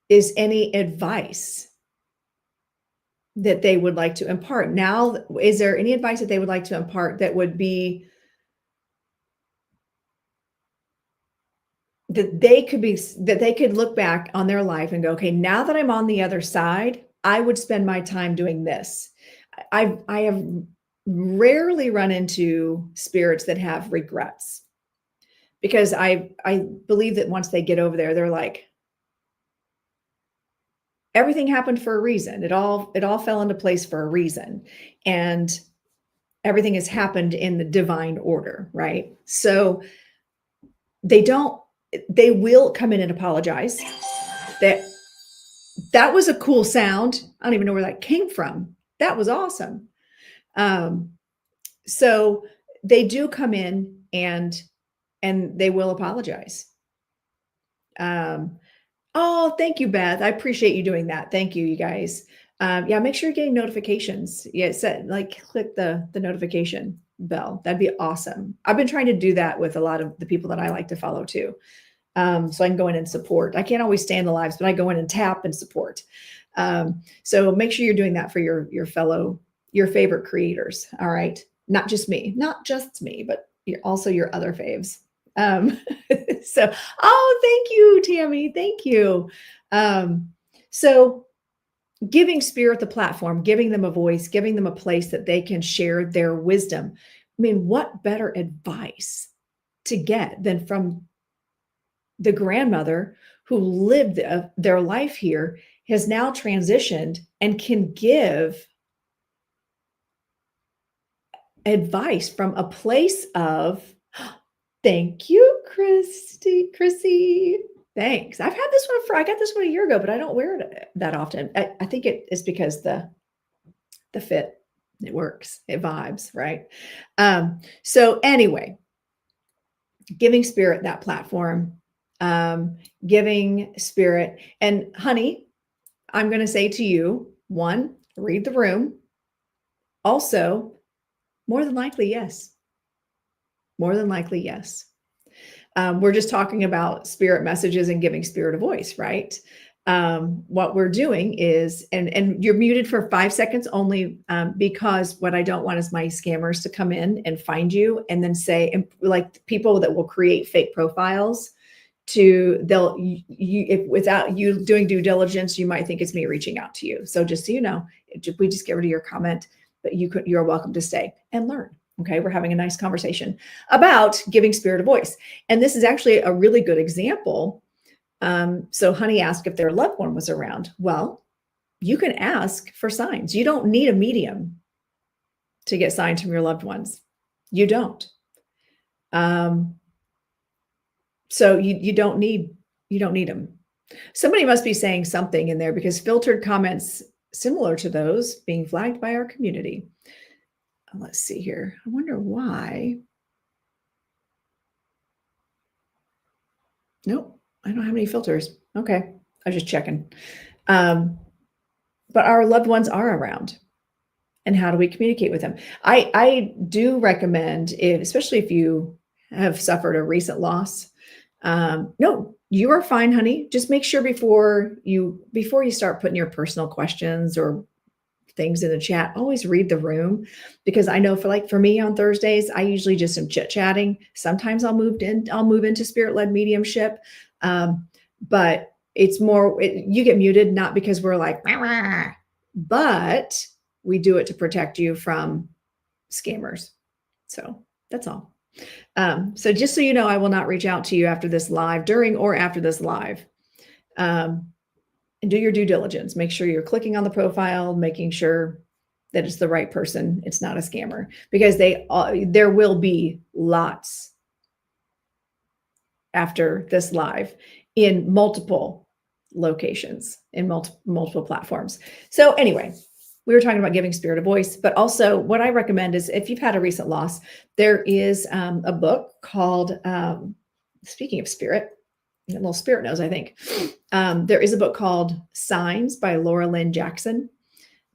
Speaker 2: is any advice that they would like to impart. Now, is there any advice that they would like to impart that would be that they could look back on their life and go, okay, now that I'm on the other side, I would spend my time doing this. I have rarely run into spirits that have regrets, because I believe that once they get over there, they're like, everything happened for a reason. It all fell into place for a reason. And everything has happened in the divine order, right? So they will come in and apologize. That was a cool sound. I don't even know where that came from. That was awesome. So they do come in and they will apologize. Oh, thank you, Beth. I appreciate you doing that. Thank you, you guys. Yeah, make sure you're getting notifications. Yeah, click the notification bell. That'd be awesome. I've been trying to do that with a lot of the people that I like to follow too. So I can go in and support. I can't always stay in the lives, but I go in and tap and support. So make sure you're doing that for your favorite creators. All right. Not just me, but also your other faves. So, thank you, Tammy. Thank you. So giving spirit the platform, giving them a voice, giving them a place that they can share their wisdom. I mean, what better advice to get than from the grandmother who lived their life here, has now transitioned and can give advice from a place of, thank you, Chrissy. Thanks. I've had this one I got this one a year ago, but I don't wear it that often. I think it is because the fit, it works, it vibes, right? So anyway, giving spirit that platform, giving spirit. And honey, I'm going to say to you, 1, read the room. Also, more than likely, yes. More than likely, yes. We're just talking about spirit messages and giving spirit a voice, right? What we're doing is, and you're muted for 5 seconds only, because what I don't want is my scammers to come in and find you and then say, and like people that will create fake profiles if without you doing due diligence, you might think it's me reaching out to you. So just so you know, we just get rid of your comment, but you're welcome to stay and learn. Okay, we're having a nice conversation about giving spirit a voice. And this is actually a really good example. So honey asked if their loved one was around. Well, you can ask for signs. You don't need a medium to get signs from your loved ones. You don't. So you don't need them. Somebody must be saying something in there, because filtered comments similar to those being flagged by our community. Let's see here. I wonder why. Nope, I don't have any filters. Okay, I was just checking. But our loved ones are around. And how do we communicate with them? I do recommend, especially if you have suffered a recent loss. No, you are fine, honey. Just make sure before you start putting your personal questions or things in the chat, always read the room, because I know for me on Thursdays, I usually just am chit-chatting. Sometimes I'll move into spirit-led mediumship. But it's more, you get muted, not because we're like, "Rah," but we do it to protect you from scammers. So that's all. So just so you know, I will not reach out to you after this live, during or after this live. And do your due diligence. Make sure you're clicking on the profile, making sure that it's the right person. It's not a scammer, because there will be lots after this live in multiple locations in multiple platforms. So anyway, we were talking about giving spirit a voice, but also what I recommend is if you've had a recent loss, there is a book called, speaking of spirit, a little spirit knows, I think. There is a book called Signs by Laura Lynn Jackson,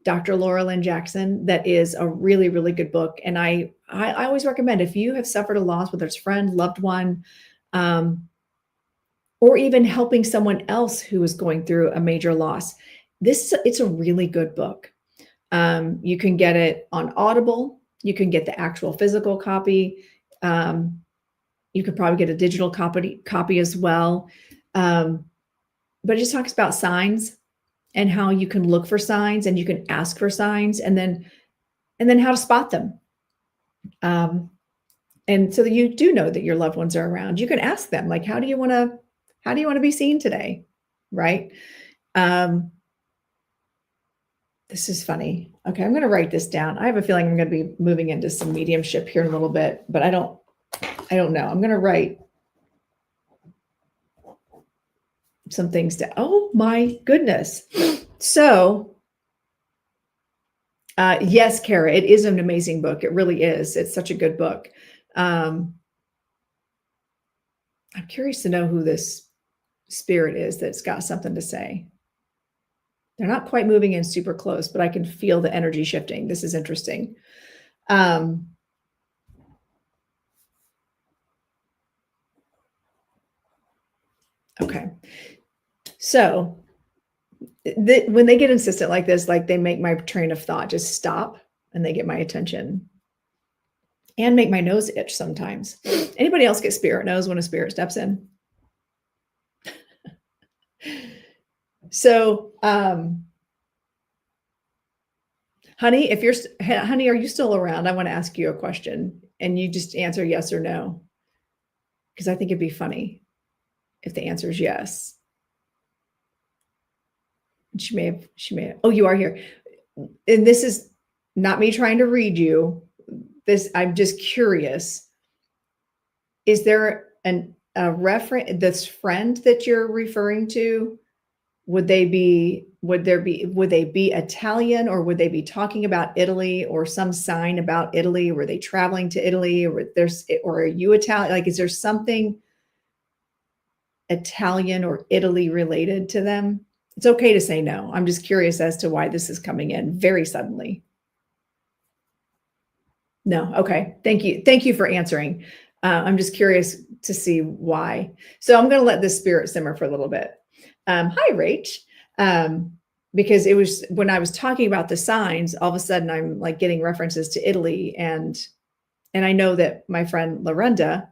Speaker 2: Dr. Laura Lynn Jackson, that is a really, really good book. And I always recommend, if you have suffered a loss, whether it's friend, loved one, or even helping someone else who is going through a major loss, it's a really good book. You can get it on Audible. You can get the actual physical copy. You could probably get a digital copy as well. But it just talks about signs and how you can look for signs, and you can ask for signs, and then how to spot them. And so that you do know that your loved ones are around. You can ask them, like, how do you want to be seen today? Right. This is funny. Okay, I'm going to write this down. I have a feeling I'm going to be moving into some mediumship here in a little bit, but I don't know. I'm going to write some things down. Oh my goodness. So, yes, Kara, it is an amazing book. It really is. It's such a good book. I'm curious to know who this spirit is that's got something to say. They're not quite moving in super close, but I can feel the energy shifting. This is interesting. Okay. So when they get insistent like this, like they make my train of thought just stop, and they get my attention and make my nose itch sometimes. Anybody else get spirit nose when a spirit steps in? So, honey, honey, are you still around? I want to ask you a question, and you just answer yes or no, because I think it'd be funny if the answer is yes. She may have. Oh, you are here. And this is not me trying to read you. I'm just curious. Is there a reference, this friend that you're referring to? Would they be Italian, or would they be talking about Italy, or some sign about Italy? Were they traveling to Italy, or are you Italian? Like, is there something Italian or Italy related to them? It's okay to say no. I'm just curious as to why this is coming in very suddenly. No. Okay. Thank you. Thank you for answering. I'm just curious to see why. So I'm going to let this spirit simmer for a little bit. Hi, Rach. Because it was when I was talking about the signs, all of a sudden I'm like getting references to Italy, and I know that my friend Lorenda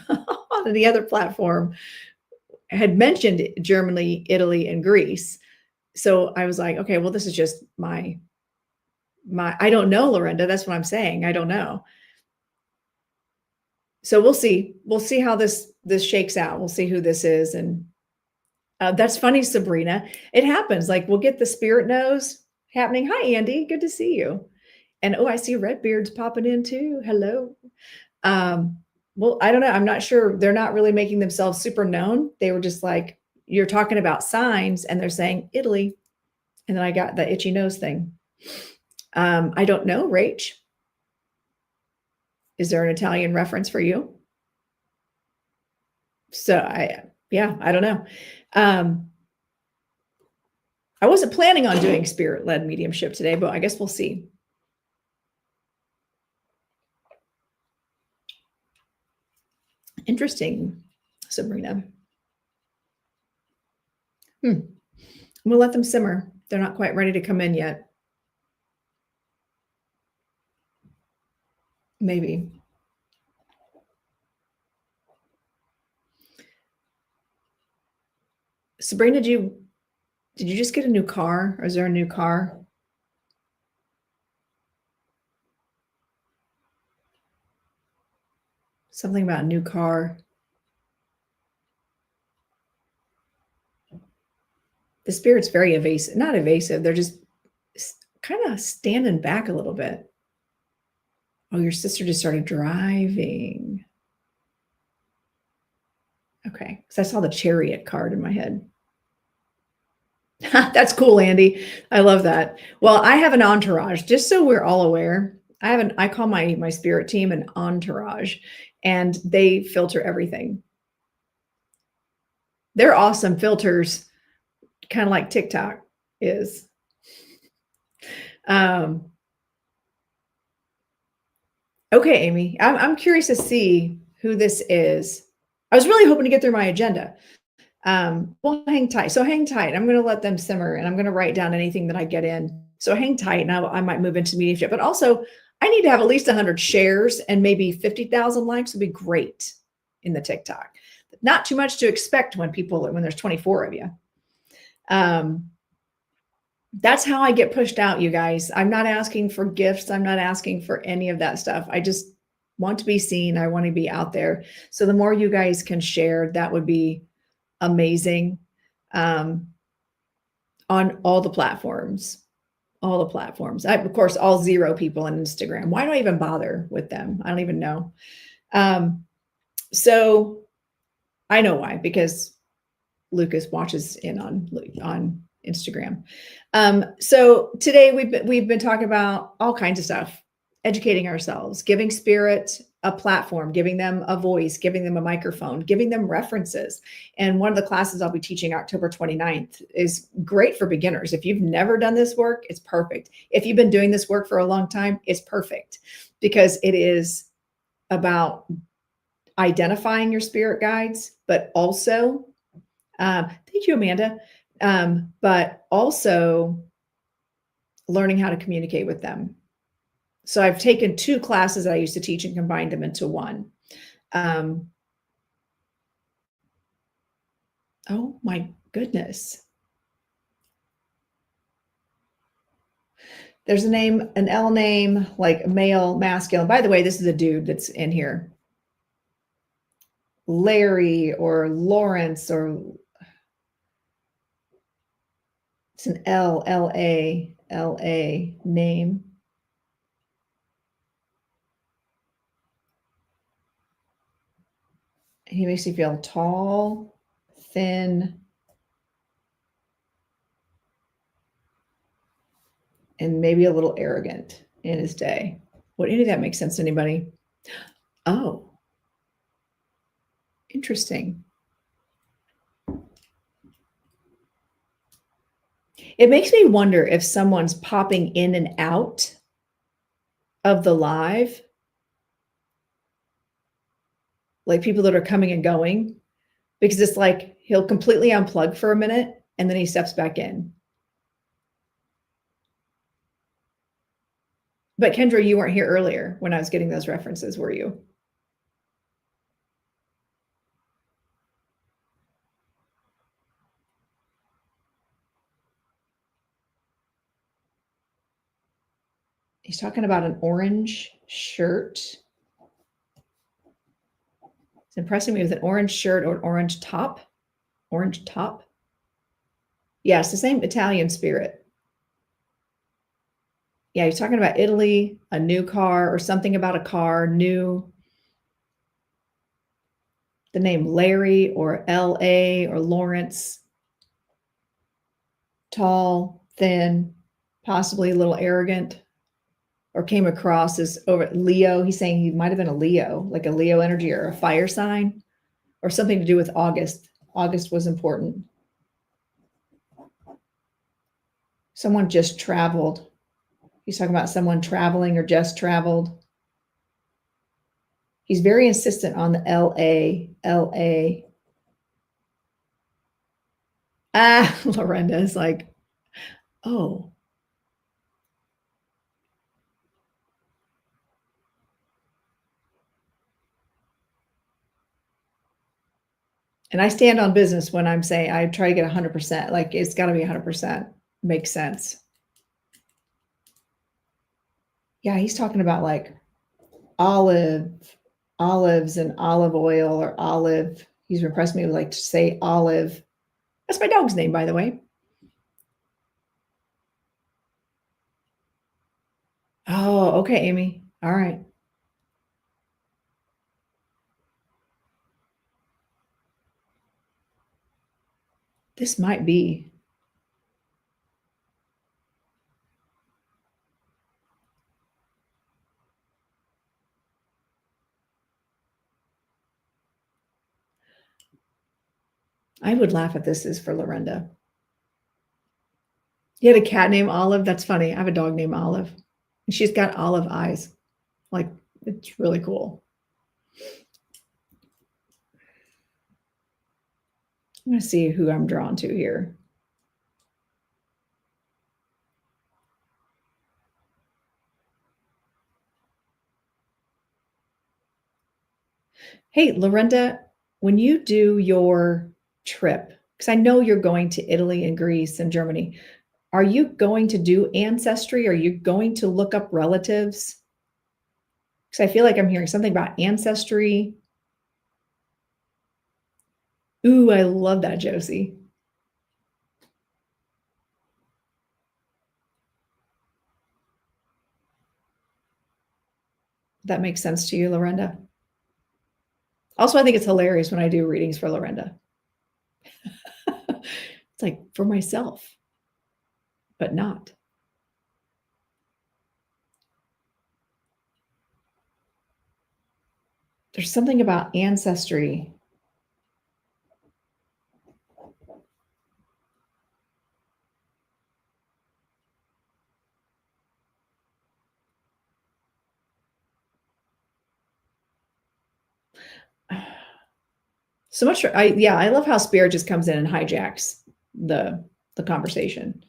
Speaker 2: on the other platform had mentioned Germany, Italy, and Greece. So I was like, okay, well, this is just my, I don't know, Lorenda. That's what I'm saying. I don't know. So we'll see. We'll see how this shakes out. We'll see who this is. And that's funny, Sabrina. It happens. Like, we'll get the spirit nose happening. Hi, Andy. Good to see you. And I see Redbeard's popping in too. Hello. Well, I don't know. I'm not sure. They're not really making themselves super known. They were just like, you're talking about signs, and they're saying Italy. And then I got the itchy nose thing. I don't know, Rach. Is there an Italian reference for you? So I don't know. I wasn't planning on doing spirit-led mediumship today, but I guess we'll see. Interesting, Sabrina. We'll let them simmer. They're not quite ready to come in yet. Maybe. Sabrina, did you just get a new car? Or is there a new car? Something about a new car. The spirit's very evasive, not evasive. They're just kind of standing back a little bit. Oh, your sister just started driving. Okay, because I saw the Chariot card in my head. That's cool, Andy. I love that. Well, I have an entourage, just so we're all aware. I call my spirit team an entourage, and they filter everything. They're awesome filters, kind of like TikTok is. Um, okay, Amy, I'm curious to see who this is. I was really hoping to get through my agenda. Well, hang tight. So hang tight. I'm going to let them simmer, and I'm going to write down anything that I get in. So hang tight, and I might move into mediumship. But also, I need to have at least 100 shares and maybe 50,000 likes would be great in the TikTok. Not too much to expect when there's 24 of you. That's how I get pushed out, you guys. I'm not asking for gifts. I'm not asking for any of that stuff. I just want to be seen. I want to be out there. So the more you guys can share, that would be amazing. On all the platforms. Of course, all 0 people on Instagram. Why do I even bother with them? I don't even know. So I know why, because Lucas watches in on Instagram. So today we've been talking about all kinds of stuff, educating ourselves, giving spirit a platform, giving them a voice, giving them a microphone, giving them references. And one of the classes I'll be teaching October 29th is great for beginners. If you've never done this work, it's perfect. If you've been doing this work for a long time, it's perfect, because it is about identifying your spirit guides, but also, thank you, Amanda, but also learning how to communicate with them. So I've taken 2 classes that I used to teach and combined them into one. Oh my goodness. There's a name, an L name, like male, masculine. By the way, this is a dude that's in here. Larry or Lawrence, or it's an L-A name. He makes you feel tall, thin, and maybe a little arrogant in his day. Would any of that make sense to anybody? Oh, interesting. It makes me wonder if someone's popping in and out of the live, like people that are coming and going, because it's like he'll completely unplug for a minute and then he steps back in. But Kendra, you weren't here earlier when I was getting those references, were you? He's talking about an orange shirt. It's impressing me with an orange shirt or an orange top. Orange top. Yeah, it's the same Italian spirit. Yeah, he's talking about Italy, a new car, or something about a car, new. The name Larry or L.A. or Lawrence. Tall, thin, possibly a little arrogant, or came across as over Leo. He's saying he might have been a Leo, like a Leo energy or a fire sign, or something to do with August. August was important. Someone just traveled. He's talking about someone traveling or just traveled. He's very insistent on the L.A. L.A. Lorenda is like, oh. And I stand on business when I'm saying I try to get 100%. Like it's got to be 100%. Makes sense. Yeah, he's talking about like olives and olive oil or olive. He's impressed me with like to say olive. That's my dog's name, by the way. Oh, okay, Amy. All right. This might be. I would laugh if this is for Lorenda. You had a cat named Olive? That's funny. I have a dog named Olive. And she's got olive eyes. Like, it's really cool. I'm going to see who I'm drawn to here. Hey, Lorenda, when you do your trip, because I know you're going to Italy and Greece and Germany, are you going to do ancestry? Are you going to look up relatives? Because I feel like I'm hearing something about ancestry. Ooh, I love that, Josie. That makes sense to you, Lorenda? Also, I think it's hilarious when I do readings for Lorenda. It's like for myself, but not. There's something about ancestry. So much for, I love how spirit just comes in and hijacks the conversation.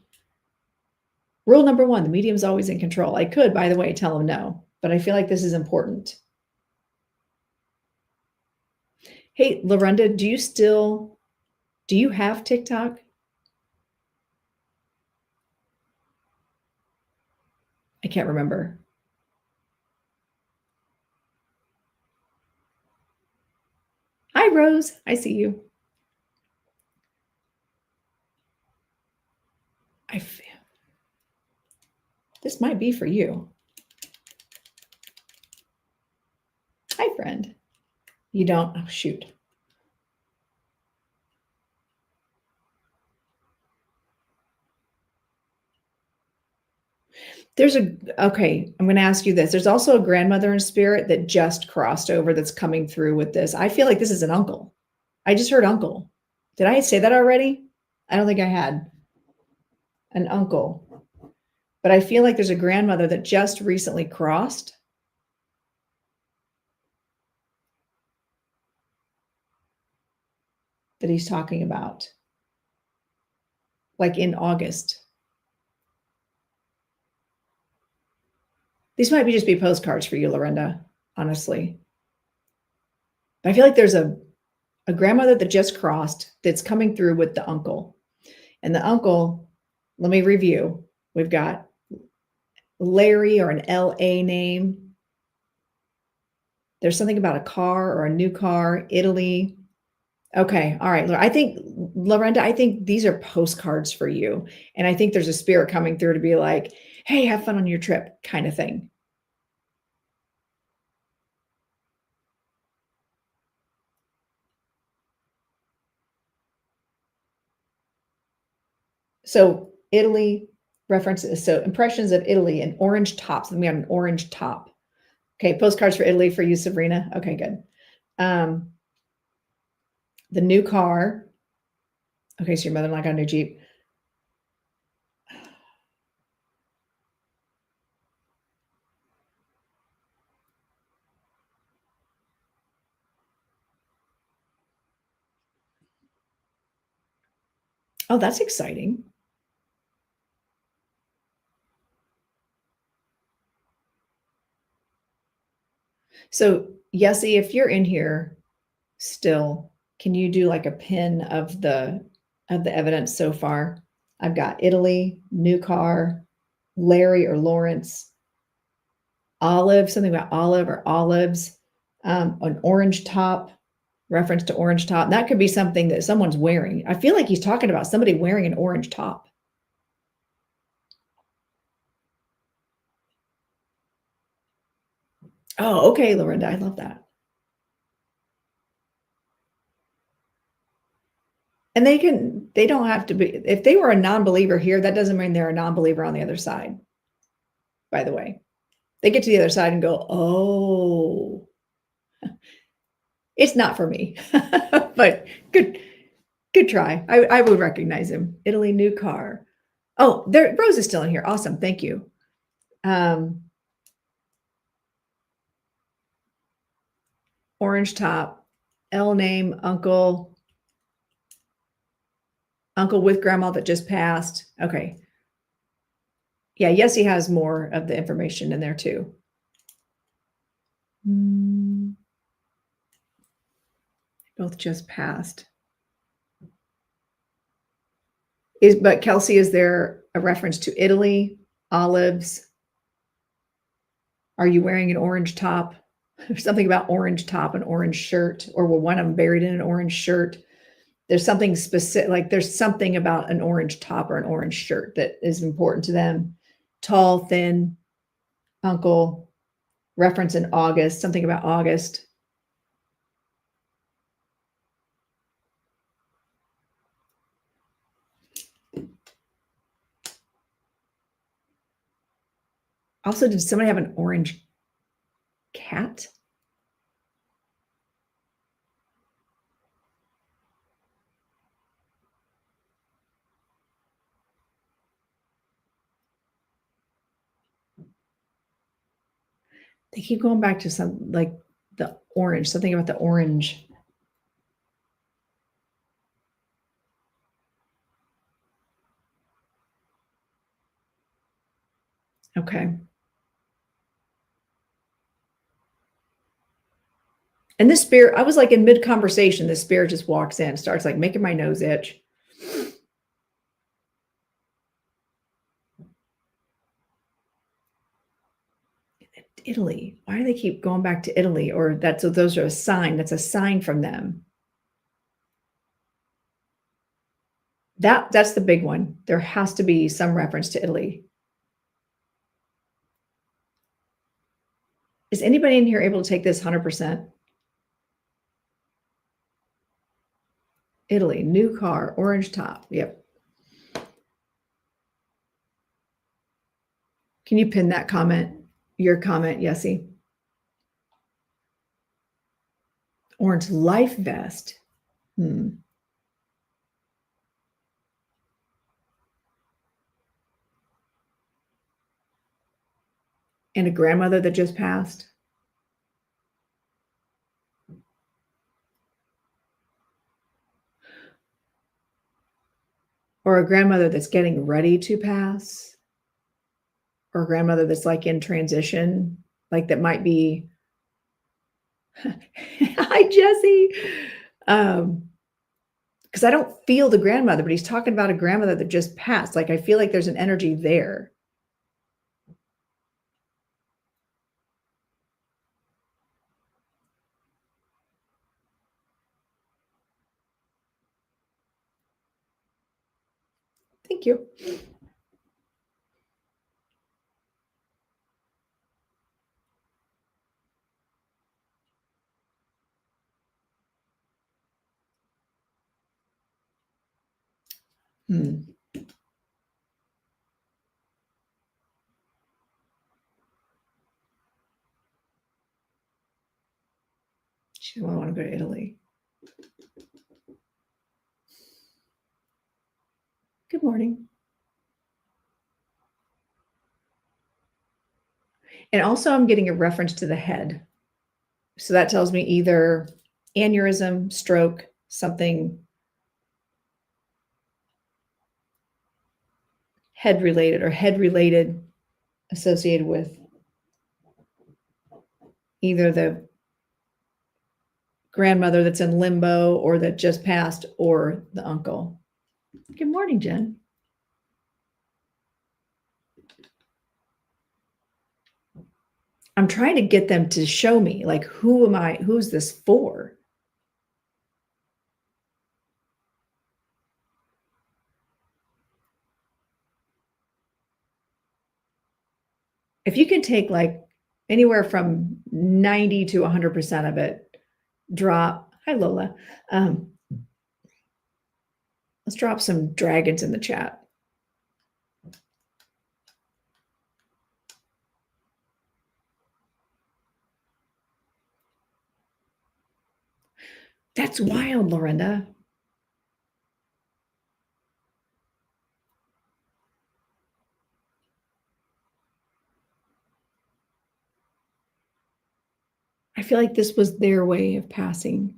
Speaker 2: Rule number 1, the medium's always in control. I could, by the way, tell them no, but I feel like this is important. Hey, Lorenda, do you have TikTok? I can't remember. Hi, Rose. I see you. This might be for you. Hi, friend. You don't? Oh, shoot. Okay, I'm going to ask you this. There's also a grandmother in spirit that just crossed over that's coming through with this. I feel like this is an uncle. I just heard uncle. Did I say that already? I don't think I had. An uncle. But I feel like there's a grandmother that just recently crossed. That he's talking about. Like in August. These might just be postcards for you, Lorenda, honestly. But I feel like there's a grandmother that just crossed that's coming through with the uncle. And the uncle, let me review. We've got Larry, or an LA name. There's something about a car or a new car, Italy. Okay. All right. Lorenda, I think these are postcards for you. And I think there's a spirit coming through to be like, hey, have fun on your trip kind of thing. So Italy references, so impressions of Italy and orange tops. And we have an orange top. Okay, postcards for Italy for you, Sabrina. Okay, good. The new car. Okay, so your mother-in-law got a new Jeep. Oh, that's exciting. So, Yessie, if you're in here still, can you do like a pin of the evidence so far? I've got Italy, new car, Larry or Lawrence, olive, something about olive or olives, an orange top, reference to orange top. And that could be something that someone's wearing. I feel like he's talking about somebody wearing an orange top. Oh, okay, Lorenda, I love that. And they don't have to be, if they were a non-believer here, that doesn't mean they're a non-believer on the other side. By the way, they get to the other side and go, oh, it's not for me, but good. Good try. I would recognize him. Italy, new car. Oh, there, Rose is still in here. Awesome. Thank you. Orange top, L name, uncle with grandma that just passed. Okay. Yeah, Yessie has more of the information in there too. Both just passed. But Kelsey, is there a reference to Italy, olives? Are you wearing an orange top? There's something about orange top and orange shirt, or will one of them buried in an orange shirt? There's something specific, like there's something about an orange top or an orange shirt that is important to them. Tall, thin, uncle, reference in August, something about August. Also, did somebody have an orange cat? They keep going back to some, like the orange, something about the orange. Okay. And this spirit, I was like in mid conversation, this spirit just walks in, starts like making my nose itch. Italy. Why do they keep going back to Italy? Or that's, so those are a sign. That's a sign from them. That's the big one. There has to be some reference to Italy. Is anybody in here able to take this 100%? Italy, new car, orange top. Yep. Can you pin that comment? Your comment, Yessie. Orange life vest. And a grandmother that just passed. Or a grandmother that's getting ready to pass. Or a grandmother that's like in transition, like that might be. Hi, Jesse. Because I don't feel the grandmother, but he's talking about a grandmother that just passed. Like I feel like there's an energy there. Thank you. She doesn't want to go to Italy. Good morning. And also I'm getting a reference to the head. So that tells me either aneurysm, stroke, something head related associated with either the grandmother that's in limbo or that just passed or the uncle. Good morning, Jen. I'm trying to get them to show me, like, who's this for? If you can take like anywhere from 90 to 100% of it, drop. Hi, Lola. Let's drop some dragons in the chat. That's wild, Lorenda. I feel like this was their way of passing.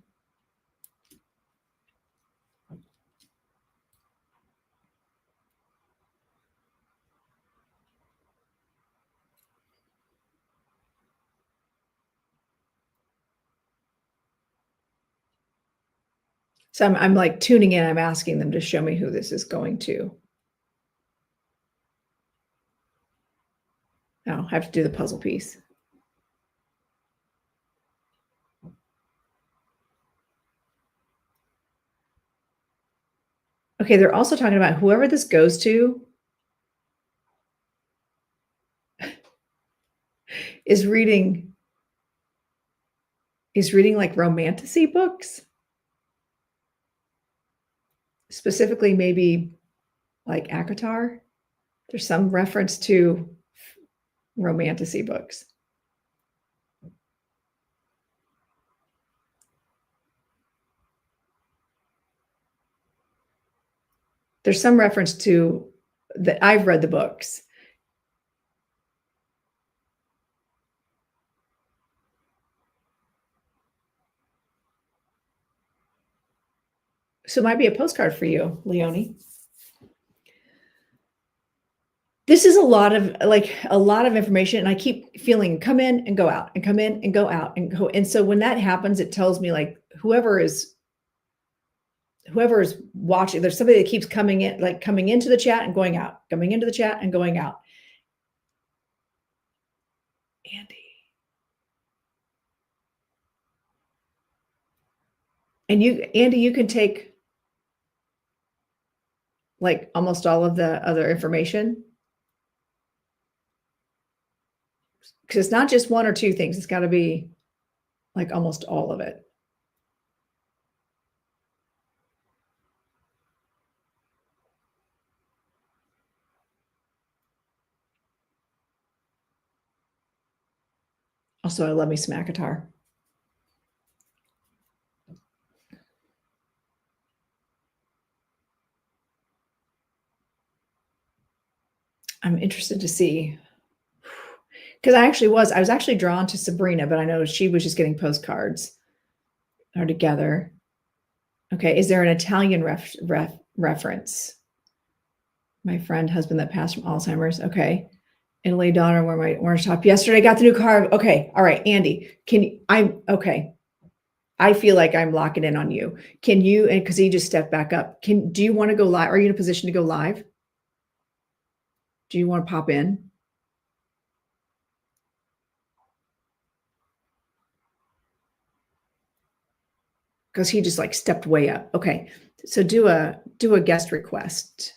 Speaker 2: So I'm like tuning in. I'm asking them to show me who this is going to. Now I have to do the puzzle piece. Okay, they're also talking about whoever this goes to is reading like romantasy books. Specifically, maybe like Akatar. There's some reference to romantasy books. There's some reference to that. I've read the books. So it might be a postcard for you, Leonie. This is a lot of information, and I keep feeling come in and go out and come in and go out and go. And so when that happens, it tells me like whoever is watching, there's somebody that keeps coming in, like coming into the chat and going out, coming into the chat and going out. Andy. And Andy, you can take like almost all of the other information. Because it's not just one or two things. It's got to be like almost all of it. Also, I love me some Akatar. I'm interested to see, because I was actually drawn to Sabrina, but I know she was just getting postcards are together. Okay, is there an Italian reference? My friend, husband that passed from Alzheimer's. Okay, Italy, daughter, where my orange top. Yesterday, got the new car. Okay, all right, Andy, okay. I feel like I'm locking in on you. Can you? And because he just stepped back up. Do you want to go live? Are you in a position to go live? Do you want to pop in? Because he just like stepped way up. Okay, so do a guest request.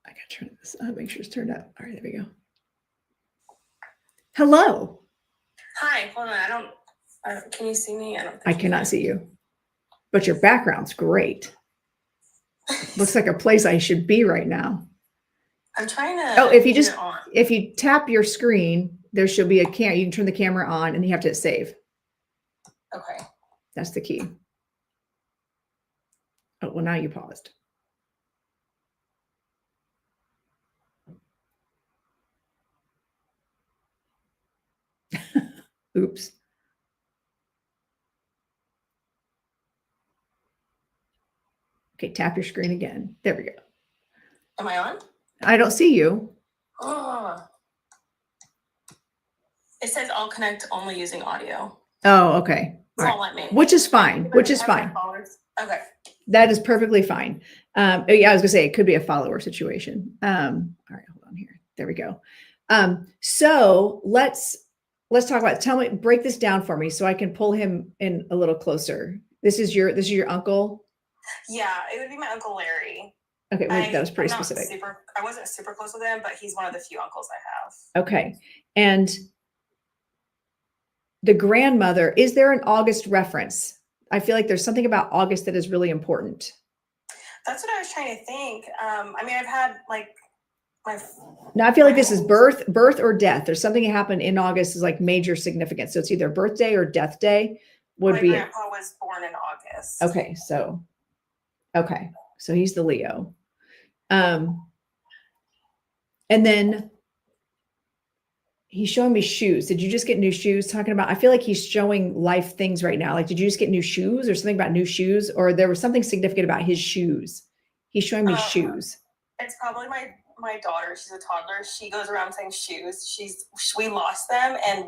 Speaker 2: I gotta turn this on, make sure it's turned up. All right, there we go. Hello.
Speaker 3: Hi, hold on. Can you see me?
Speaker 2: I cannot see you, but your background's great. Looks like a place I should be right now.
Speaker 3: I'm trying to.
Speaker 2: Oh, if you tap your screen, there should be a cam. You can turn the camera on, and you have to hit save.
Speaker 3: Okay.
Speaker 2: That's the key. Oh, well, now you paused. Oops. Okay, tap your screen again. There we go.
Speaker 3: Am I on?
Speaker 2: I don't see you.
Speaker 3: Oh. It says I'll connect only using audio.
Speaker 2: Oh, okay.
Speaker 3: It's all let me.
Speaker 2: Which is fine. Which is fine.
Speaker 3: Okay.
Speaker 2: That is perfectly fine. Yeah, I was gonna say it could be a follower situation. All right, hold on here. There we go. So let's talk about. Break this down for me so I can pull him in a little closer. This is your uncle.
Speaker 3: Yeah, it would be my Uncle Larry.
Speaker 2: Okay, that was pretty specific.
Speaker 3: I wasn't super close with him, but he's one of the few uncles I have.
Speaker 2: Okay, and the grandmother. Is there an August reference? I feel like there's something about August that is really important.
Speaker 3: That's what I was trying to think. I mean, I've had like
Speaker 2: now I feel like this is birth or death. There's something that happened in August is like major significance. So it's either birthday or death day.
Speaker 3: My grandpa was born in August.
Speaker 2: Okay, so he's the Leo. And then he's showing me shoes. Did you just get new shoes? Talking about, I feel like he's showing life things right now. Like, did you just get new shoes or something about new shoes? Or there was something significant about his shoes. He's showing me shoes.
Speaker 3: It's probably my daughter. She's a toddler. She goes around saying shoes. We lost them, and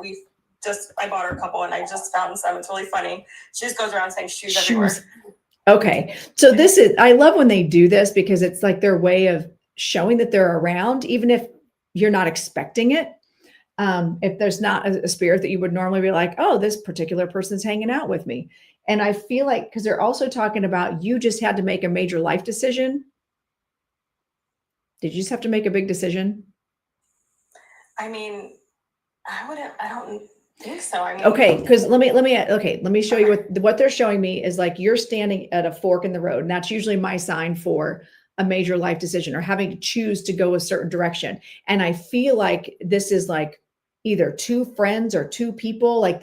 Speaker 3: I bought her a couple, and I just found some. It's really funny. She just goes around saying shoes everywhere.
Speaker 2: Okay. So I love when they do this, because it's like their way of showing that they're around, even if you're not expecting it. If there's not a spirit that you would normally be like, oh, this particular person's hanging out with me. And I feel like, because they're also talking about, you just had to make a major life decision. Did you just have to make a big decision?
Speaker 3: I mean, I don't think so. I mean,
Speaker 2: okay. Cause let me show you what they're showing me is like, you're standing at a fork in the road. And that's usually my sign for a major life decision, or having to choose to go a certain direction. And I feel like this is like either two friends or two people. Like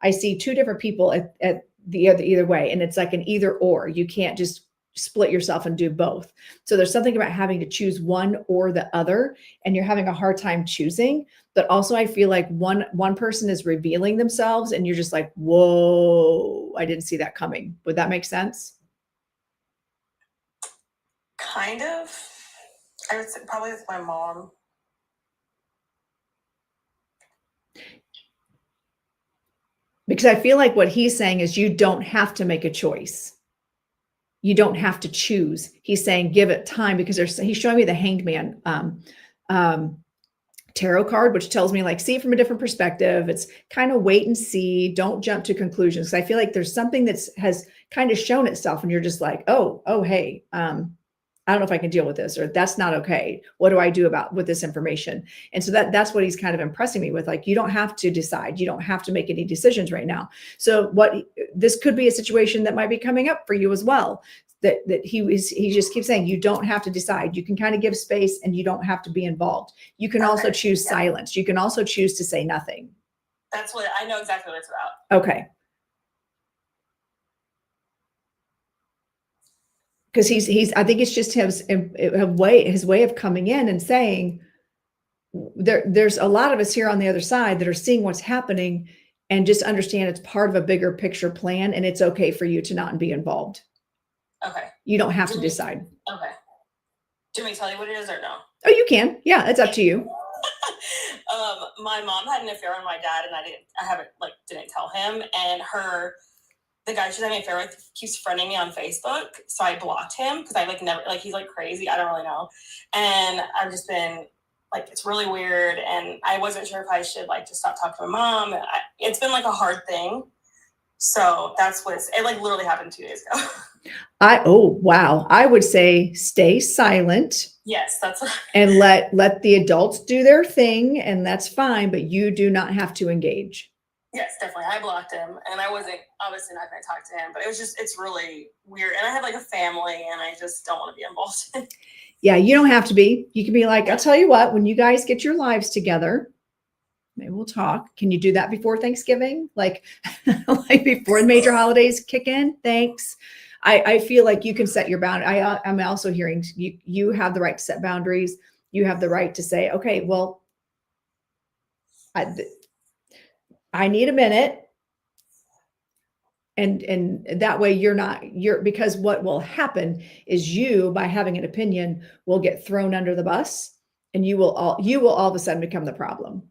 Speaker 2: I see two different people at either way. And it's like an either or. You can't just split yourself and do both. So there's something about having to choose one or the other, and you're having a hard time choosing. But also I feel like one person is revealing themselves, and you're just like, whoa, I didn't see that coming. Would that make sense?
Speaker 3: Kind of. I would say probably with my mom.
Speaker 2: Because I feel like what he's saying is, you don't have to make a choice. You don't have to choose. He's saying, give it time, because he's showing me the Hanged Man tarot card, which tells me like, see it from a different perspective. It's kind of wait and see. Don't jump to conclusions. I feel like there's something has kind of shown itself, and you're just like, oh, hey, I don't know if I can deal with this, or that's not okay. What do I do with this information? And so that's what he's kind of impressing me with. Like, you don't have to decide. You don't have to make any decisions right now. So this could be a situation that might be coming up for you as well. That he just keeps saying, you don't have to decide. You can kind of give space, and you don't have to be involved. You can also choose silence. You can also choose to say nothing.
Speaker 3: That's what I know exactly what it's about.
Speaker 2: Okay. Because I think it's just his way of coming in and saying, there's a lot of us here on the other side that are seeing what's happening, and just understand it's part of a bigger picture plan, and it's okay for you to not be involved.
Speaker 3: Okay.
Speaker 2: You don't have to decide.
Speaker 3: Okay. Do you want me to tell you what it is or no?
Speaker 2: Oh, you can. Yeah, it's up to you.
Speaker 3: My mom had an affair on my dad, and I didn't tell him, and the guy she's having an affair with keeps friending me on Facebook. So I blocked him, because I never, he's crazy. I don't really know. And I've just been it's really weird. And I wasn't sure if I should just stop talking to my mom. It's been a hard thing. So that's it literally happened 2 days ago.
Speaker 2: Oh, wow. I would say stay silent.
Speaker 3: Yes, that's what.
Speaker 2: And let the adults do their thing, and that's fine, but you do not have to engage.
Speaker 3: Yes, definitely. I blocked him, and I wasn't obviously not going to talk to him, but it's really weird. And I have a family, and I just don't want to be involved.
Speaker 2: Yeah, you don't have to be. You can be like, I'll tell you what, when you guys get your lives together, maybe we'll talk. Can you do that before Thanksgiving? Before the major holidays kick in? Thanks. I feel like you can set your boundary. I'm also hearing you have the right to set boundaries. You have the right to say, okay, well, I need a minute. And that way because what will happen is you, by having an opinion, will get thrown under the bus, and you will all of a sudden become the problem.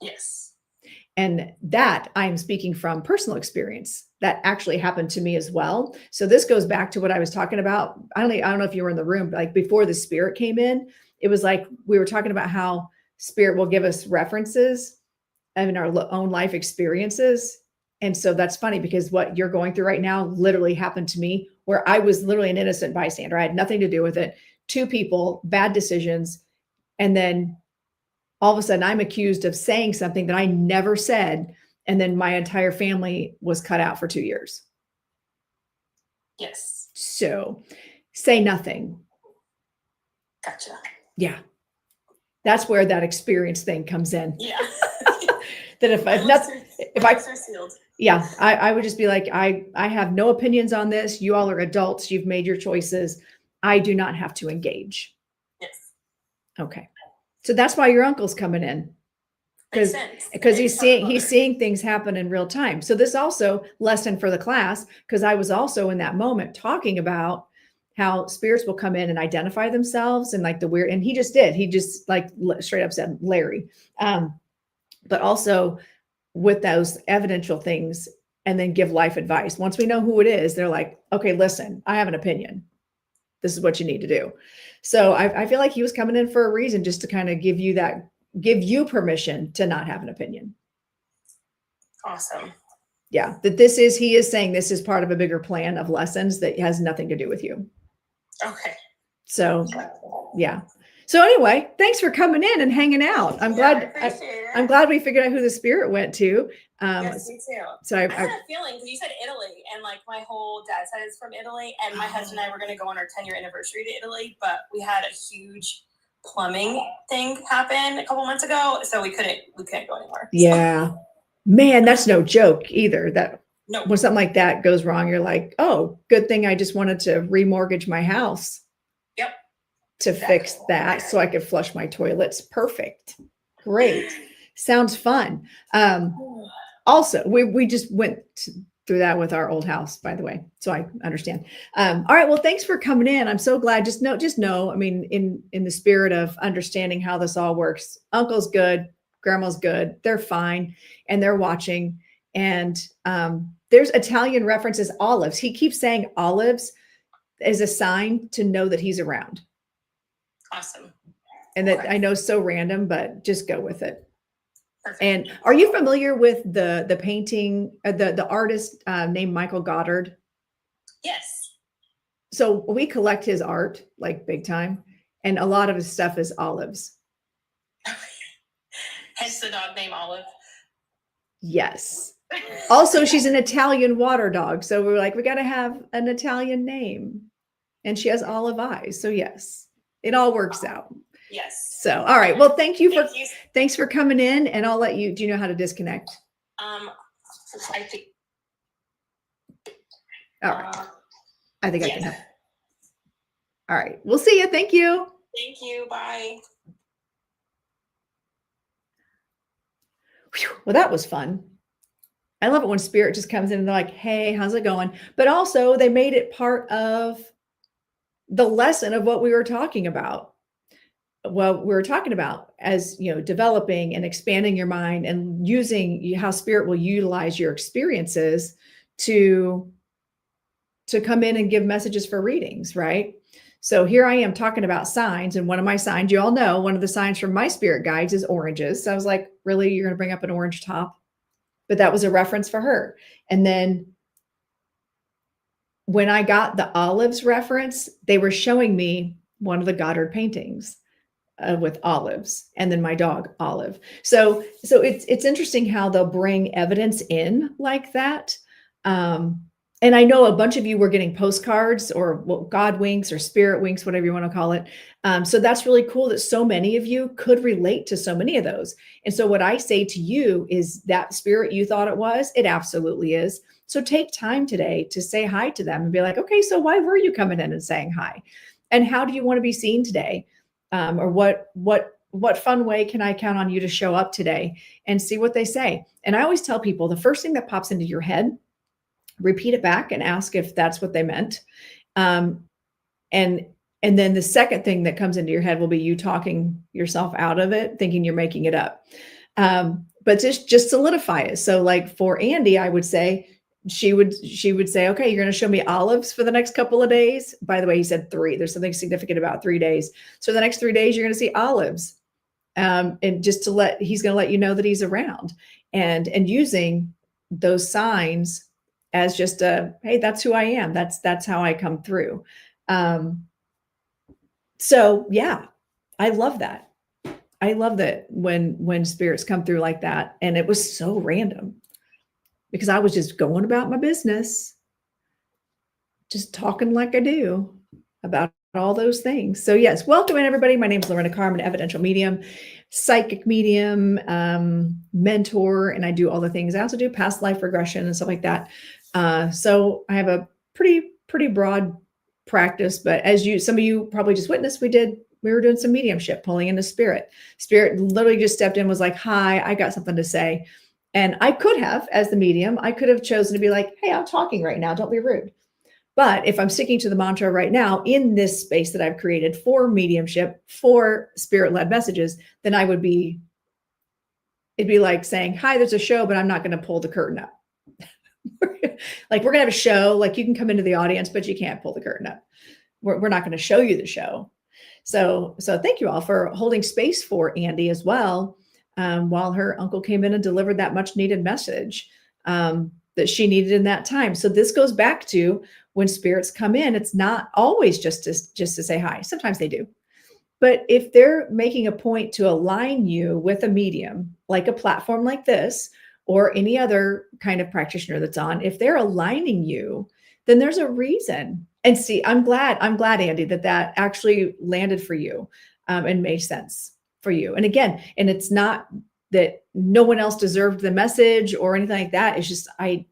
Speaker 3: Yes.
Speaker 2: And that I am speaking from personal experience. That actually happened to me as well. So this goes back to what I was talking about. I don't know if you were in the room, but before the spirit came in, it was we were talking about how spirit will give us references in our own life experiences. And so that's funny, because what you're going through right now literally happened to me, where I was literally an innocent bystander. I had nothing to do with it. Two people, bad decisions. And then all of a sudden I'm accused of saying something that I never said. And then my entire family was cut out for 2 years.
Speaker 3: Yes.
Speaker 2: So say nothing.
Speaker 3: Gotcha.
Speaker 2: Yeah. That's where that experience thing comes in.
Speaker 3: Yeah.
Speaker 2: That if I would just be like, I have no opinions on this. You all are adults. You've made your choices. I do not have to engage.
Speaker 3: Yes.
Speaker 2: Okay. So that's why your uncle's coming in.
Speaker 3: Makes sense.
Speaker 2: Because he's seeing things happen in real time. So this also lesson for the class, because I was also in that moment talking about how spirits will come in and identify themselves and like the weird, and he just like straight up said Larry. But also with those evidential things, and then give life advice. Once we know who it is, they're like, okay, listen, I have an opinion. This is what you need to do. So I feel like he was coming in for a reason, just to kind of give you permission to not have an opinion.
Speaker 3: Awesome.
Speaker 2: Yeah. He is saying this is part of a bigger plan of lessons that has nothing to do with you.
Speaker 3: Okay.
Speaker 2: So yeah. So anyway, thanks for coming in and hanging out. I'm glad we figured out who the spirit went to.
Speaker 3: Yes, me too.
Speaker 2: So
Speaker 3: I had a feeling, because you said Italy, and like my whole dad's side is from Italy, and my husband and I were going to go on our 10-year anniversary to Italy, but we had a huge plumbing thing happen a couple months ago, so we couldn't go anywhere.
Speaker 2: Yeah, man, that's no joke either. That
Speaker 3: no.
Speaker 2: When something like that goes wrong, you're like, oh, good thing I just wanted to remortgage my house.
Speaker 3: Yep.
Speaker 2: To fix that, so I could flush my toilets. Perfect. Great. Sounds fun. Also, we just went through that with our old house, by the way. So I understand. All right. Well, thanks for coming in. I'm so glad. Just know, I mean, in the spirit of understanding how this all works, uncle's good, grandma's good. They're fine. And they're watching. And there's Italian references, olives. He keeps saying olives as a sign to know that he's around.
Speaker 3: Awesome.
Speaker 2: And that I know is so random, but just go with it.
Speaker 3: Perfect.
Speaker 2: And are you familiar with the painting, the artist named Michael Goddard?
Speaker 3: Yes.
Speaker 2: So we collect his art like big time, and a lot of his stuff is olives.
Speaker 3: Hence the dog name Olive.
Speaker 2: Yes. Also, she's an Italian water dog, so we're like, we got to have an Italian name, and she has olive eyes. So yes, it all works out.
Speaker 3: Yes.
Speaker 2: So, all right. Well, thanks for coming in, and I'll let you, do you know how to disconnect?
Speaker 3: I think.
Speaker 2: All right. I think I can help. All right. We'll see you. Thank you.
Speaker 3: Thank you. Bye.
Speaker 2: Whew. Well, that was fun. I love it when spirit just comes in and they're like, hey, how's it going? But also they made it part of the lesson of what we were talking about. Well, we were talking about as, developing and expanding your mind and using how spirit will utilize your experiences to come in and give messages for readings, right? So here I am talking about signs, and one of my signs, you all know, one of the signs from my spirit guides is oranges. So I was like, really, you're going to bring up an orange top? But that was a reference for her. And then when I got the olives reference, they were showing me one of the Goddard paintings with olives, and then my dog Olive. So it's interesting how they'll bring evidence in like that. And I know a bunch of you were getting postcards or God winks or spirit winks, whatever you want to call it. So that's really cool that so many of you could relate to so many of those. And so what I say to you is that spirit you thought it was, it absolutely is. So take time today to say hi to them and be like, okay, so why were you coming in and saying hi? And how do you want to be seen today? Or what fun way can I count on you to show up today, and see what they say? And I always tell people the first thing that pops into your head, repeat it back and ask if that's what they meant. And then the second thing that comes into your head will be you talking yourself out of it, thinking you're making it up. But just solidify it. So like for Andy, I would say, she would say, okay, you're going to show me olives for the next couple of days. By the way, he said 3. There's something significant about 3 days. So the next 3 days, you're going to see olives. And just he's going to let you know that he's around, and using those signs as just hey, that's who I am. That's how I come through. So yeah, I love that. I love that when spirits come through like that. And it was so random, because I was just going about my business, just talking like I do about all those things. So yes, welcome in everybody. My name is Lorenda Carr. I'm an evidential medium, psychic medium, mentor, and I do all the things. I also do past life regression and stuff like that. So I have a pretty broad practice, but as some of you probably just witnessed, we did we were doing some mediumship, pulling into spirit. Spirit literally just stepped in, was like, hi, I got something to say. And I could have, as the medium, I could have chosen to be like, hey, I'm talking right now. Don't be rude. But if I'm sticking to the mantra right now in this space that I've created for mediumship, for spirit-led messages, then it'd be like saying, hi, there's a show, but I'm not going to pull the curtain up. Like, we're going to have a show, like you can come into the audience, but you can't pull the curtain up. We're not going to show you the show. So thank you all for holding space for Andy as well, while her uncle came in and delivered that much needed message that she needed in that time. So this goes back to when spirits come in, it's not always just to say hi. Sometimes they do. But if they're making a point to align you with a medium, like a platform like this, or any other kind of practitioner that's on, if they're aligning you, then there's a reason. And see, I'm glad, Andy, that actually landed for you and made sense for you. And again, and it's not that no one else deserved the message or anything like that. It's just, I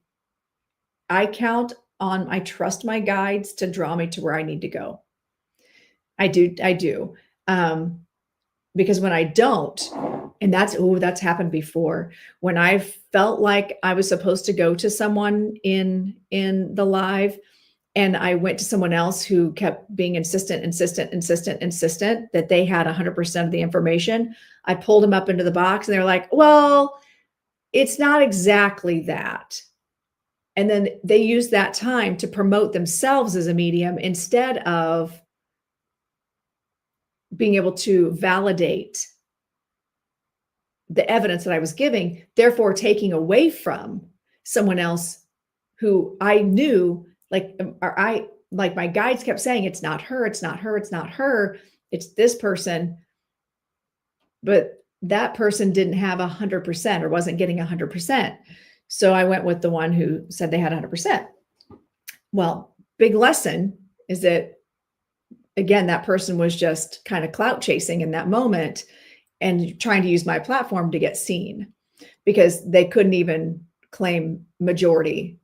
Speaker 2: trust my guides to draw me to where I need to go. I do. Because when I don't, and that's happened before, when I felt like I was supposed to go to someone in the live, and I went to someone else who kept being insistent that they had 100% of the information. I pulled them up into the box and they're like, well, it's not exactly that. And then they use that time to promote themselves as a medium instead of being able to validate the evidence that I was giving, therefore taking away from someone else who I knew, like my guides kept saying, it's not her, it's this person. But that person didn't have 100% or wasn't getting 100%. So I went with the one who said they had 100%. Well, big lesson is that, again, that person was just kind of clout chasing in that moment and trying to use my platform to get seen, because they couldn't even claim majority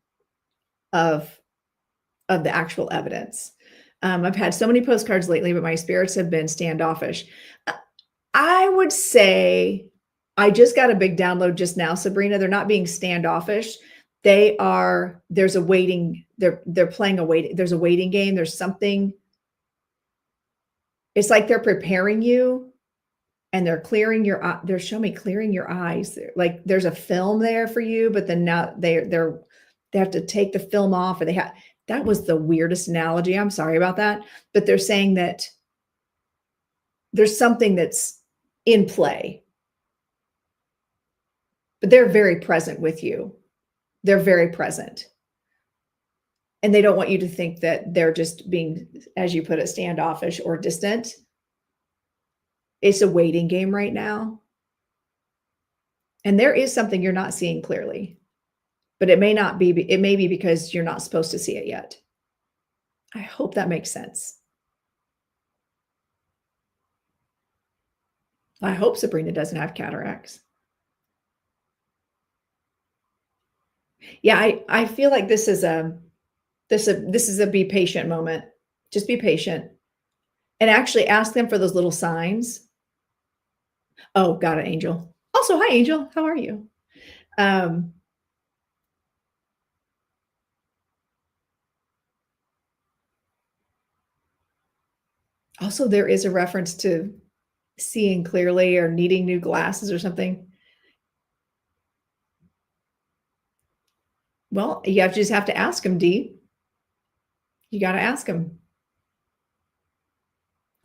Speaker 2: of the actual evidence. I've had so many postcards lately, but my spirits have been standoffish. I would say I just got a big download just now, Sabrina. They're not being standoffish. They're playing a waiting. There's a waiting game. There's something. It's like they're preparing you and they're clearing they're showing me clearing your eyes. Like there's a film there for you, but then now they have to take the film off, or that was the weirdest analogy. I'm sorry about that. But they're saying that there's something that's in play, but they're very present with you. They're very present. And they don't want you to think that they're just being, as you put it, standoffish or distant. It's a waiting game right now. And there is something you're not seeing clearly, but it may be because you're not supposed to see it yet. I hope that makes sense. I hope Sabrina doesn't have cataracts. Yeah, I feel like this is a be patient moment. Just be patient and actually ask them for those little signs. Oh, got it, Angel. Also, hi, Angel. How are you? Also, there is a reference to seeing clearly or needing new glasses or something. Well, you just have to ask them, Dee. You got to ask them.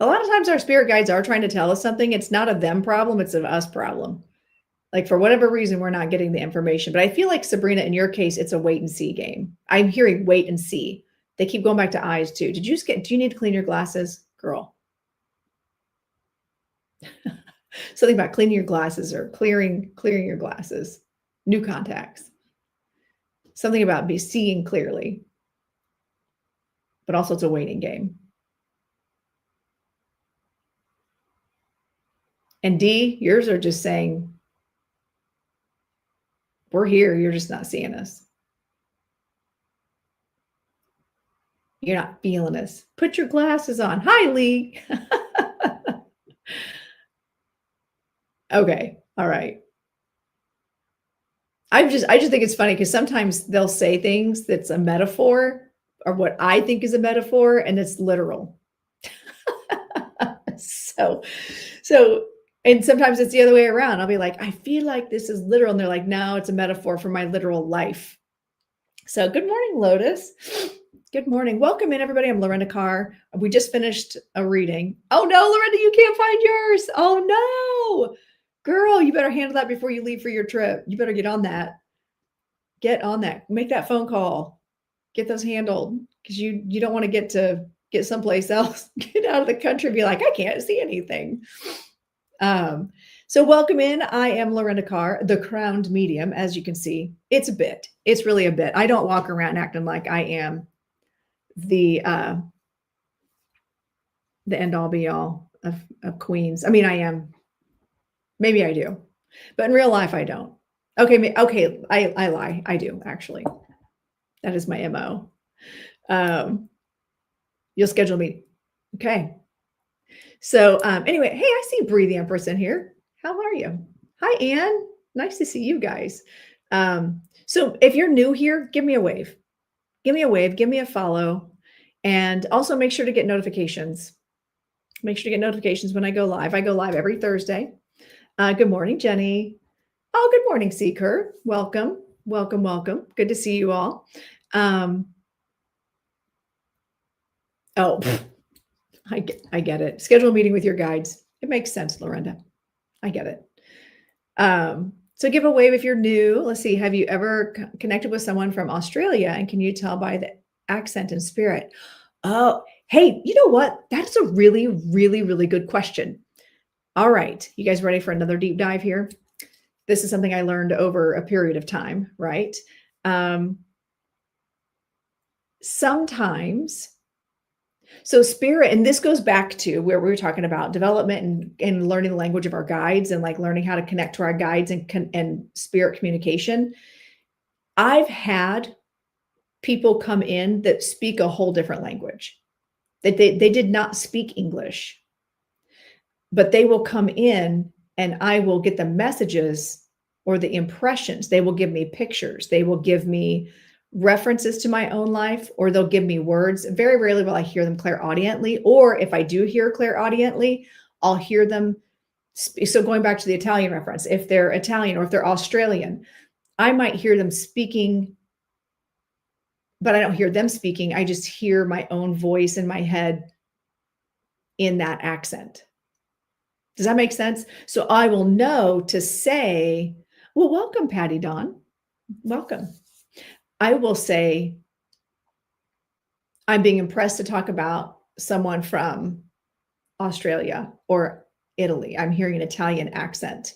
Speaker 2: A lot of times our spirit guides are trying to tell us something. It's not a them problem. It's an us problem. Like for whatever reason, we're not getting the information. But I feel like, Sabrina, in your case, it's a wait and see game. I'm hearing wait and see. They keep going back to eyes too. Do you need to clean your glasses, girl? Something about cleaning your glasses or clearing your glasses, new contacts. Something about seeing clearly. But also it's a waiting game. And D, yours are just saying, we're here, you're just not seeing us. You're not feeling us. Put your glasses on. Hi, Lee. Okay. All right. I just think it's funny because sometimes they'll say things that's a metaphor or what I think is a metaphor, and it's literal. so, and sometimes it's the other way around. I'll be like, I feel like this is literal. And they're like, no, it's a metaphor for my literal life. So good morning, Lotus. Good morning. Welcome in, everybody. I'm Lorenda Carr. We just finished a reading. Oh no, Lorenda, you can't find yours. Oh no. Girl, you better handle that before you leave for your trip. You better get on that. Get on that. Make that phone call. Get those handled because you don't want to get someplace else. Get out of the country and be like, I can't see anything. So welcome in. I am Lorenda Carr, the crowned medium. As you can see, it's a bit. It's really a bit. I don't walk around acting like I am the end all be all of queens. I mean, I am. Maybe I do, but in real life, I don't. Okay. I lie. I do actually. That is my MO. You'll schedule me. Okay. So anyway, hey, I see Bree the Empress in here. How are you? Hi, Anne. Nice to see you guys. So if you're new here, give me a wave. Give me a wave. Give me a follow. And also make sure to get notifications. Make sure to get notifications when I go live. I go live every Thursday. Good morning, Jenny. Oh, good morning, Seeker. Welcome. Welcome, welcome. Good to see you all. I get it. Schedule a meeting with your guides. It makes sense, Lorenda. I get it. So give a wave if you're new. Let's see. Have you ever connected with someone from Australia? And can you tell by the accent and spirit? Oh, hey, you know what? That's a really, really, really good question. All right. You guys ready for another deep dive here? This is something I learned over a period of time, right? Sometimes, so spirit, and this goes back to where we were talking about development and learning the language of our guides and like learning how to connect to our guides and spirit communication. I've had people come in that speak a whole different language. That they did not speak English, but they will come in and I will get the messages or the impressions. They will give me pictures. They will give me references to my own life, or they'll give me words. Very rarely will I hear them clairaudiently, or if I do hear clairaudiently, I'll hear them. So going back to the Italian reference, if they're Italian or if they're Australian, I might hear them speaking, but I don't hear them speaking. I just hear my own voice in my head in that accent. Does that make sense? So I will know to say, well, welcome, Patty Dawn. Welcome. I will say, I'm being impressed to talk about someone from Australia or Italy. I'm hearing an Italian accent,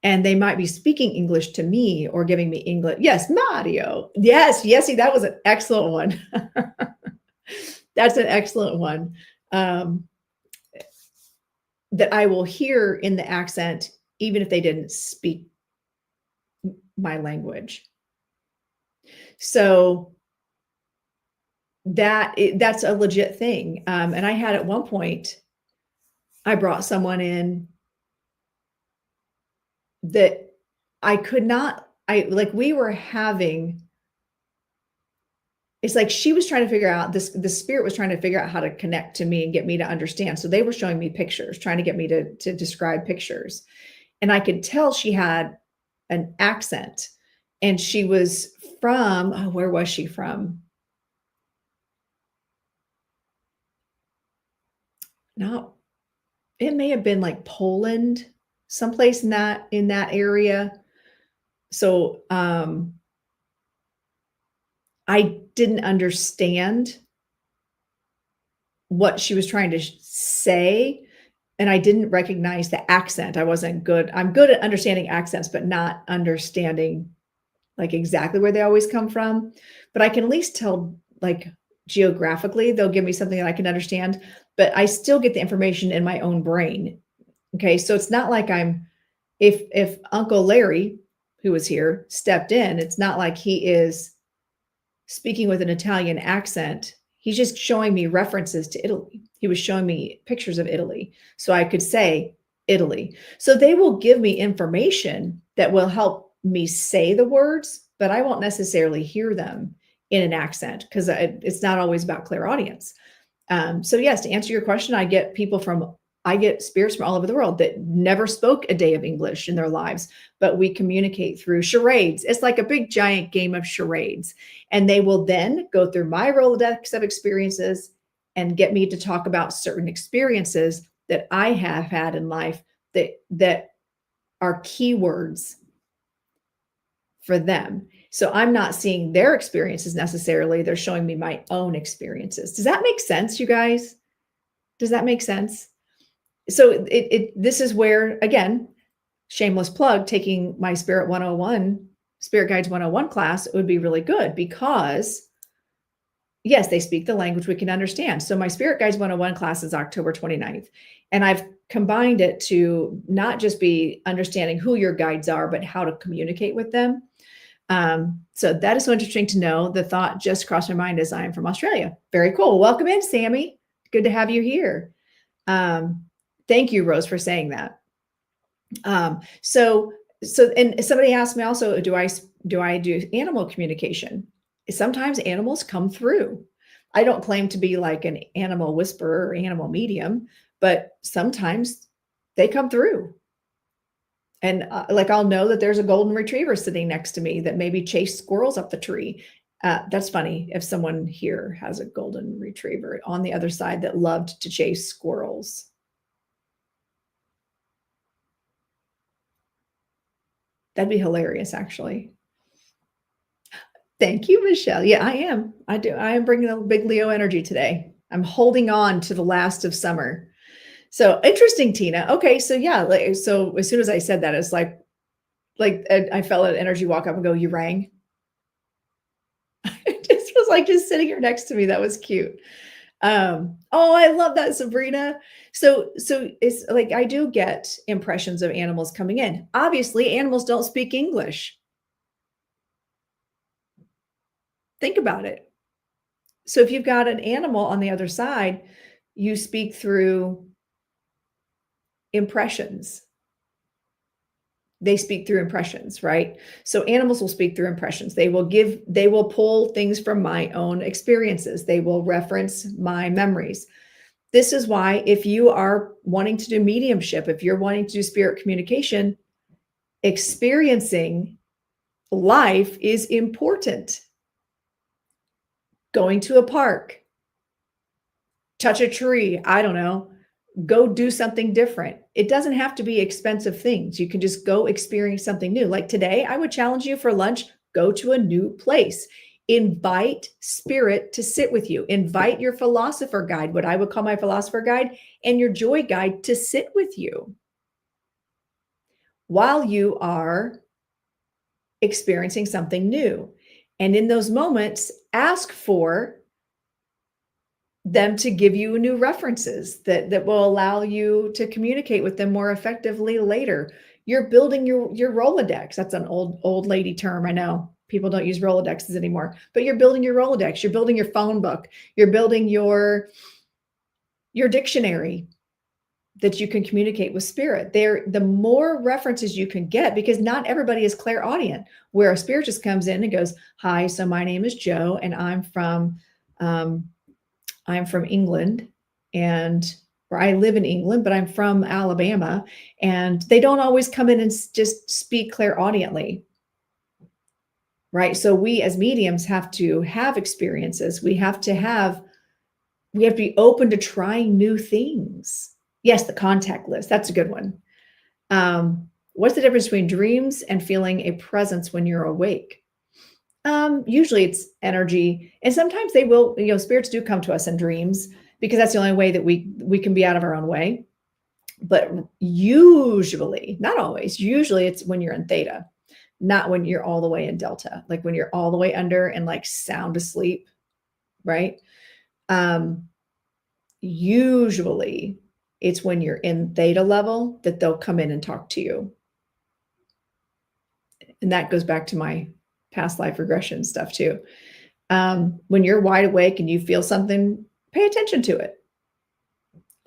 Speaker 2: and they might be speaking English to me or giving me English. Yes, Mario. Yes, Yesy, that was an excellent one. That's an excellent one. That I will hear in the accent, even if they didn't speak my language. So that's a legit thing. And I had at one point, I brought someone in that I could not, we were having, it's like she was trying to figure out this, the spirit was trying to figure out how to connect to me and get me to understand. So they were showing me pictures, trying to get me to describe pictures. And I could tell she had an accent, and she was from, where was she from? No, it may have been like Poland, someplace in that area. So I didn't understand what she was trying to say, and I didn't recognize the accent. I wasn't good. I'm good at understanding accents, but not understanding like exactly where they always come from. But I can at least tell, like, geographically, they'll give me something that I can understand, but I still get the information in my own brain. Okay. So it's not like if Uncle Larry, who was here, stepped in, it's not like he is speaking with an Italian accent. He's just showing me references to Italy. He was showing me pictures of Italy. So I could say, Italy. So they will give me information that will help me say the words, but I won't necessarily hear them in an accent because it's not always about clairaudience. So yes, to answer your question, I get spirits from all over the world that never spoke a day of English in their lives, but we communicate through charades. It's like a big giant game of charades. And they will then go through my Rolodex of experiences and get me to talk about certain experiences that I have had in life that are keywords for them. So I'm not seeing their experiences necessarily. They're showing me my own experiences. Does that make sense, you guys? Does that make sense? So this is where, again, shameless plug, taking my Spirit Guides 101 class, it would be really good because yes, they speak the language we can understand. So my Spirit Guides 101 class is October 29th. And I've combined it to not just be understanding who your guides are, but how to communicate with them. So that is so interesting to know. The thought just crossed my mind as I am from Australia. Very cool. Welcome in, Sammy. Good to have you here. Thank you, Rose, for saying that. So and somebody asked me also, do I do animal communication? Sometimes animals come through. I don't claim to be like an animal whisperer or animal medium, but sometimes they come through. And like I'll know that there's a golden retriever sitting next to me that maybe chased squirrels up the tree. That's funny if someone here has a golden retriever on the other side that loved to chase squirrels. That'd be hilarious, actually. Thank you, Michelle. Yeah, I am. I am bringing a big Leo energy today. I'm holding on to the last of summer. So interesting, Tina. Okay, so yeah, so as soon as I said that, it's like I felt an energy walk up and go, "You rang." It just was like just sitting here next to me. That was cute. Oh, I love that, Sabrina. So it's like I do get impressions of animals coming in. Obviously, animals don't speak English. Think about it. So if you've got an animal on the other side, you speak through impressions. They speak through impressions, right? So animals will speak through impressions. They will pull things from my own experiences. They will reference my memories. This is why if you are wanting to do mediumship, if you're wanting to do spirit communication, experiencing life is important. Going to a park, touch a tree, I don't know, go do something different. It doesn't have to be expensive things. You can just go experience something new. Like today, I would challenge you for lunch, go to a new place. Invite spirit to sit with you. Invite your philosopher guide, what I would call my philosopher guide, and your joy guide to sit with you while you are experiencing something new. And in those moments, ask for them to give you new references that will allow you to communicate with them more effectively later. You're building your Rolodex. That's an old lady term. I know people don't use Rolodexes anymore, but you're building your Rolodex. You're building your phone book. You're building your dictionary that you can communicate with spirit. The more references you can get, because not everybody is clairaudient, where a spirit just comes in and goes, "Hi, so my name is Joe, and I'm from England, or I live in England, but I'm from Alabama." And they don't always come in and just speak clairaudiently, right? So we as mediums have to have experiences. We have to be open to trying new things. Yes, the contact list. That's a good one. What's the difference between dreams and feeling a presence when you're awake? Usually it's energy. And sometimes they will, spirits do come to us in dreams because that's the only way that we can be out of our own way. But usually, not always, usually it's when you're in theta, not when you're all the way in delta, like when you're all the way under and like sound asleep, right? Usually it's when you're in theta level that they'll come in and talk to you. And that goes back to my past life regression stuff too. When you're wide awake and you feel something, pay attention to it.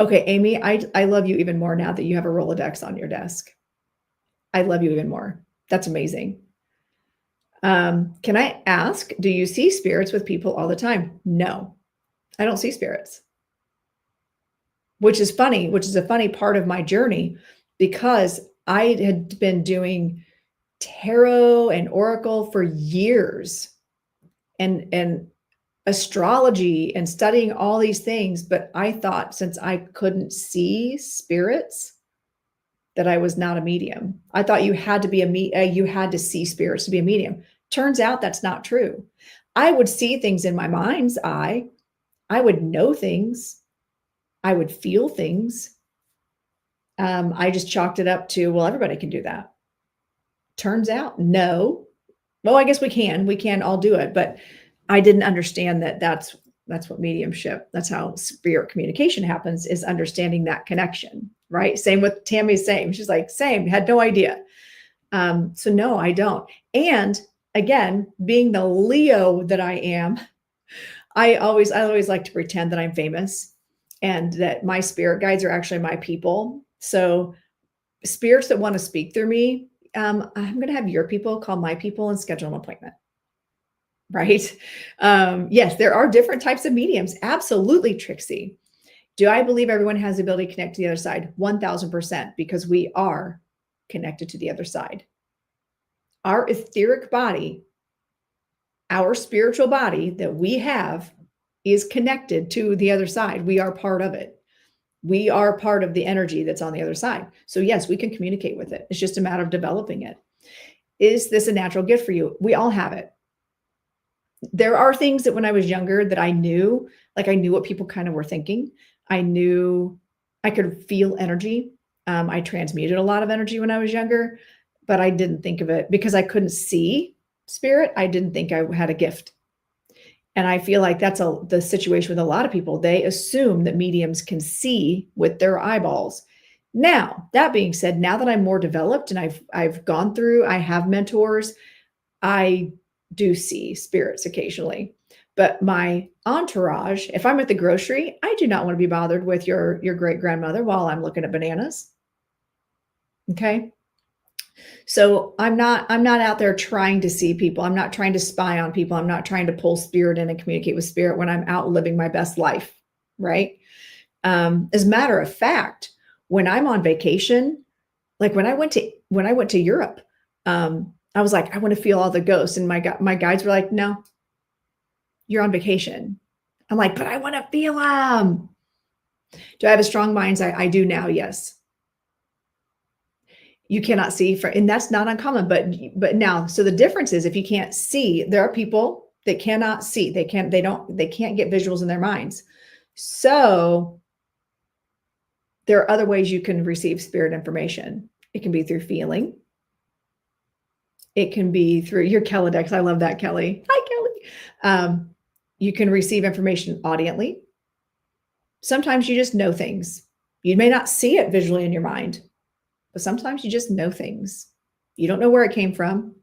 Speaker 2: Okay, Amy, I love you even more now that you have a Rolodex on your desk. I love you even more. That's amazing. Can I ask, do you see spirits with people all the time? No, I don't see spirits. Which is funny, which is a funny part of my journey, because I had been doing tarot and oracle for years, and astrology and studying all these things. But I thought, since I couldn't see spirits, that I was not a medium. I thought you had to be you had to see spirits to be a medium. Turns out that's not true. I would see things in my mind's eye. I would know things. I would feel things. I just chalked it up to, well, everybody can do that. Turns out, no. Well, I guess we can all do it, but I didn't understand that that's what mediumship, that's how spirit communication happens, is understanding that connection, right? Same with Tammy's saying, she's like, same, had no idea. So no, I don't. And again, being the Leo that I am, I always like to pretend that I'm famous and that my spirit guides are actually my people. So spirits that want to speak through me, I'm going to have your people call my people and schedule an appointment. Right? Yes, there are different types of mediums. Absolutely, Trixie. Do I believe everyone has the ability to connect to the other side? 1000%, because we are connected to the other side. Our etheric body, our spiritual body that we have, is connected to the other side. We are part of it. We are part of the energy that's on the other side. So yes, we can communicate with it. It's just a matter of developing it. Is this a natural gift for you? We all have it. There are things that when I was younger that I knew, like I knew what people kind of were thinking. I knew I could feel energy. I transmuted a lot of energy when I was younger, but I didn't think of it because I couldn't see spirit. I didn't think I had a gift. And I feel like that's the situation with a lot of people. They assume that mediums can see with their eyeballs. Now, that being said, now that I'm more developed and I've gone through, I have mentors, I do see spirits occasionally. But my entourage, if I'm at the grocery, I do not want to be bothered with your great grandmother while I'm looking at bananas. Okay. So I'm not out there trying to see people. I'm not trying to spy on people. I'm not trying to pull spirit in and communicate with spirit when I'm out living my best life. Right. As a matter of fact, when I'm on vacation, like when I went to Europe, I was like, I want to feel all the ghosts. And my guides were like, no, you're on vacation. I'm like, but I want to feel them. Do I have a strong mind's eye? I do now. Yes. You cannot see, and that's not uncommon, but now, so the difference is if you can't see, there are people that cannot see. They can't get visuals in their minds. So there are other ways you can receive spirit information. It can be through feeling. It can be through your Kellodex. I love that, Kelly. Hi, Kelly. You can receive information audiently. Sometimes you just know things. You may not see it visually in your mind, but sometimes you just know things. You don't know where it came from.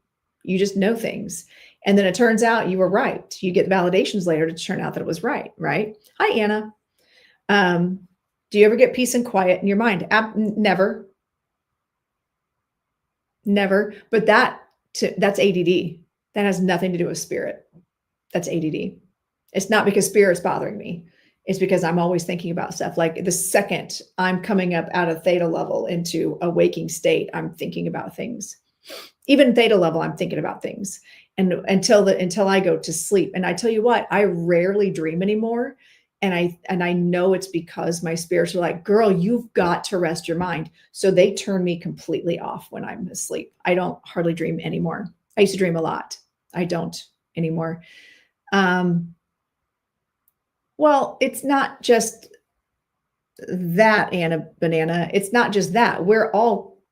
Speaker 2: You just know things. And then it turns out you were right. You get validations later to turn out that it was right, right? Hi, Anna. Do you ever get peace and quiet in your mind? Never. Never. But that's ADD. That has nothing to do with spirit. That's ADD. It's not because spirit's bothering me. It's because I'm always thinking about stuff. Like the second I'm coming up out of theta level into a waking state, I'm thinking about things. Even theta level, I'm thinking about things. And until I go to sleep. And I tell you what, I rarely dream anymore. And I know it's because my spirits are like, girl, you've got to rest your mind. So they turn me completely off when I'm asleep. I don't hardly dream anymore. I used to dream a lot. I don't anymore. Well, it's not just that, Anna Banana. It's not just that. We're all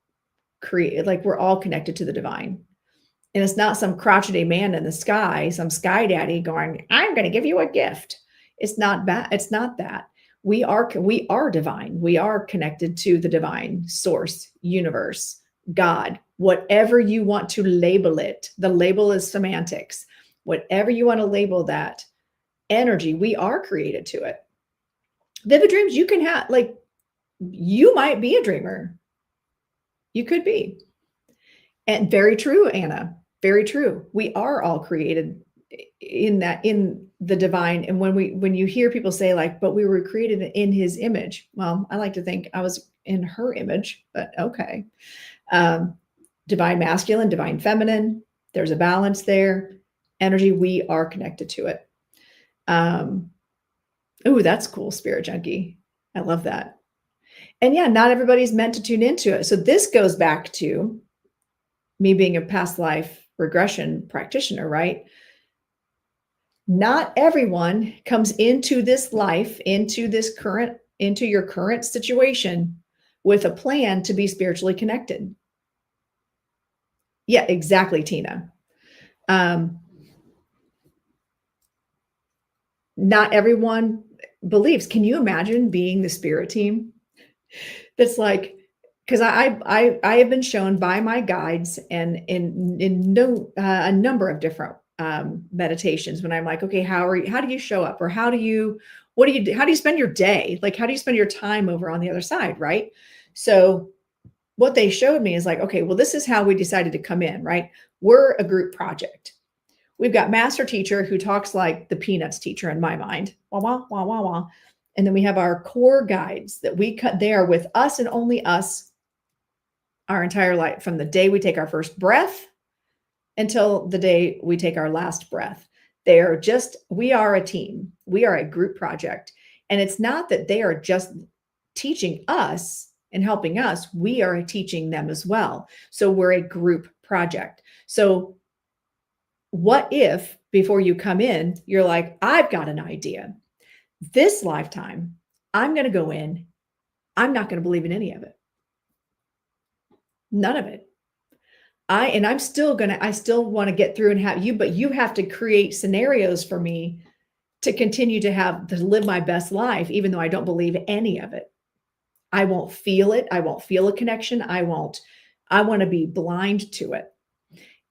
Speaker 2: created, like we're all connected to the divine. And it's not some crotchety man in the sky, some sky daddy going, I'm going to give you a gift. It's not that. It's not that. We are divine. We are connected to the divine source, universe, God, whatever you want to label it. The label is semantics. Whatever you want to label that energy, we are created to it. Vivid dreams, you can have, like, you might be a dreamer. You could be. And very true, Anna. Very true. We are all created in the divine. And when you hear people say, like, but we were created in his image. Well, I like to think I was in her image, but okay. Divine masculine, divine feminine. There's a balance there. Energy, we are connected to it. Oh, that's cool, Spirit Junkie. I love that. And yeah, not everybody's meant to tune into it. So this goes back to me being a past life regression practitioner, right? Not everyone comes into this life, into your current situation with a plan to be spiritually connected. Yeah, exactly, Tina. Not everyone believes. Can you imagine being the spirit team? That's like, because I have been shown by my guides and in a number of different meditations when I'm like, okay, how do you show up, or how do you spend your day? Like, how do you spend your time over on the other side? Right. So what they showed me is like, okay, well, this is how we decided to come in, right? We're a group project. We've got master teacher who talks like the Peanuts teacher in my mind. Wah, wah, wah, wah, wah. And then we have our core guides that we cut there with us and only us our entire life, from the day we take our first breath until the day we take our last breath. We are a team. We are a group project. And it's not that they are just teaching us and helping us. We are teaching them as well. So we're a group project. So what if before you come in, you're like, I've got an idea. This lifetime, I'm going to go in. I'm not going to believe in any of it. None of it. I still want to get through and have you, but you have to create scenarios for me to continue to live my best life, even though I don't believe any of it. I won't feel it. I won't feel a connection. I want to be blind to it.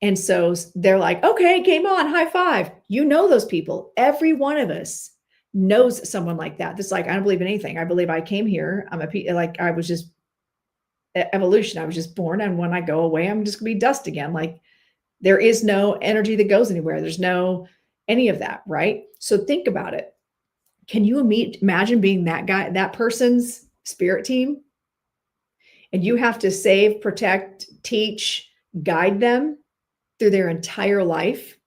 Speaker 2: And so they're like, okay, game on, high five. You know those people. Every one of us knows someone like that. That's like, I don't believe in anything. I believe I came here. I was just evolution. I was just born, and when I go away, I'm just gonna be dust again. Like, there is no energy that goes anywhere. There's no any of that, right? So think about it. Can you imagine being that guy, that person's spirit team? And you have to save, protect, teach, guide them through their entire life.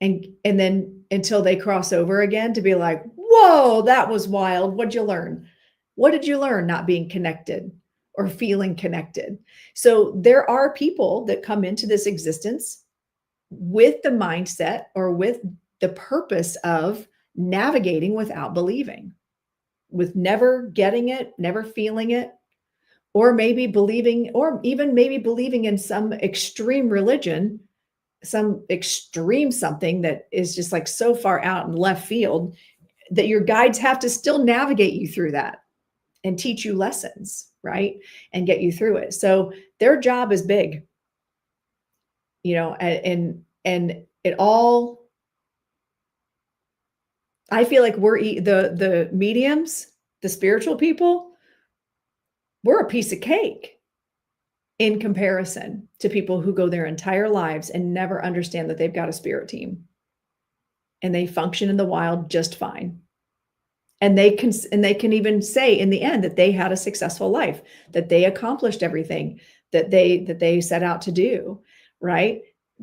Speaker 2: And then until they cross over again, to be like, whoa, that was wild. What'd you learn? What did you learn not being connected or feeling connected? So there are people that come into this existence with the mindset or with the purpose of navigating without believing, with never getting it, never feeling it, or maybe believing, or even maybe believing in some extreme religion, some extreme something that is just like so far out in left field that your guides have to still navigate you through that and teach you lessons, right? And get you through it. So their job is big, and it all, I feel like we're the mediums, the spiritual people, we're a piece of cake in comparison to people who go their entire lives and never understand that they've got a spirit team, and they function in the wild just fine. And they can even say in the end that they had a successful life, that they accomplished everything that they set out to do, right?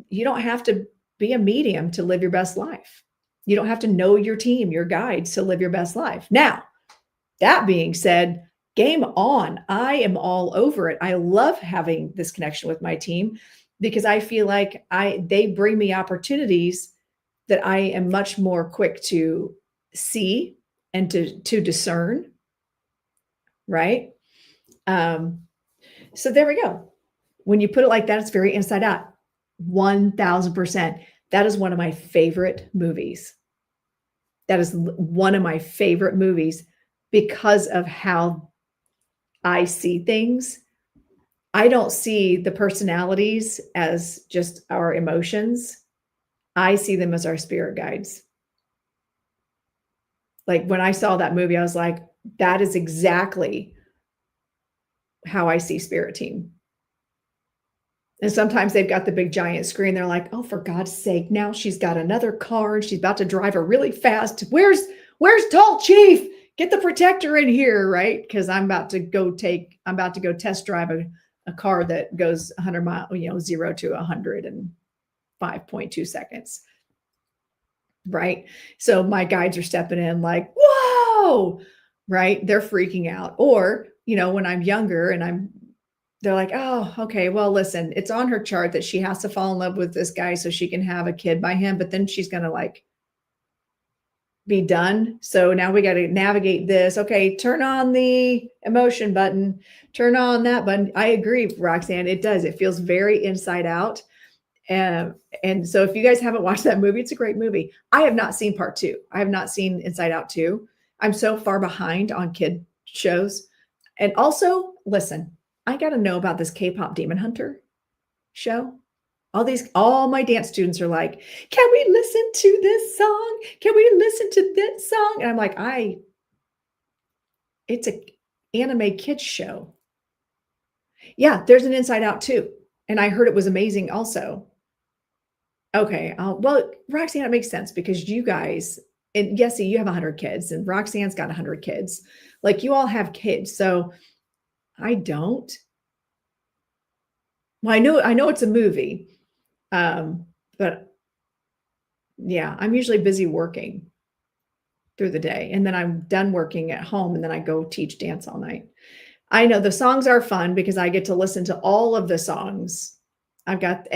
Speaker 2: You don't have to be a medium to live your best life. You don't have to know your team, your guides, to live your best life. Now, that being said, game on. I am all over it. I love having this connection with my team because I feel like they bring me opportunities that I am much more quick to see and to discern, right? So there we go. When you put it like that, it's very inside out. 1000%. That is one of my favorite movies. That is one of my favorite movies because of how I see things. I don't see the personalities as just our emotions. I see them as our spirit guides. Like when I saw that movie, I was like, that is exactly how I see Spirit Team. And sometimes they've got the big giant screen. They're like, oh, for God's sake, now she's got another car and she's about to drive her really fast. Where's Tall Chief? Get the protector in here, right? Because I'm about to go test drive a car that goes 100 miles, 0 to 100 in 5.2 seconds. Right. So my guides are stepping in like, whoa, right? They're freaking out. Or, when I'm younger and they're like, oh, okay, well, listen, it's on her chart that she has to fall in love with this guy so she can have a kid by him, but then she's going to like be done. So now we got to navigate this. Okay, turn on the emotion button, turn on that button. I agree, Roxanne, it does. It feels very inside out. And so if you guys haven't watched that movie, it's a great movie. I have not seen part 2. I have not seen Inside Out 2. I'm so far behind on kid shows. And also, listen, I got to know about this K-pop Demon Hunter show. All my dance students are like, can we listen to this song? Can we listen to this song? And I'm like, it's an anime kids show. Yeah, there's an Inside Out 2. And I heard it was amazing also. Okay. Well, Roxanne, it makes sense because you guys, and Yessie, you have 100 kids and Roxanne's got 100 kids. Like you all have kids. So I don't. Well, I know it's a movie. But yeah, I'm usually busy working through the day and then I'm done working at home and then I go teach dance all night. I know the songs are fun because I get to listen to all of the songs. I've got,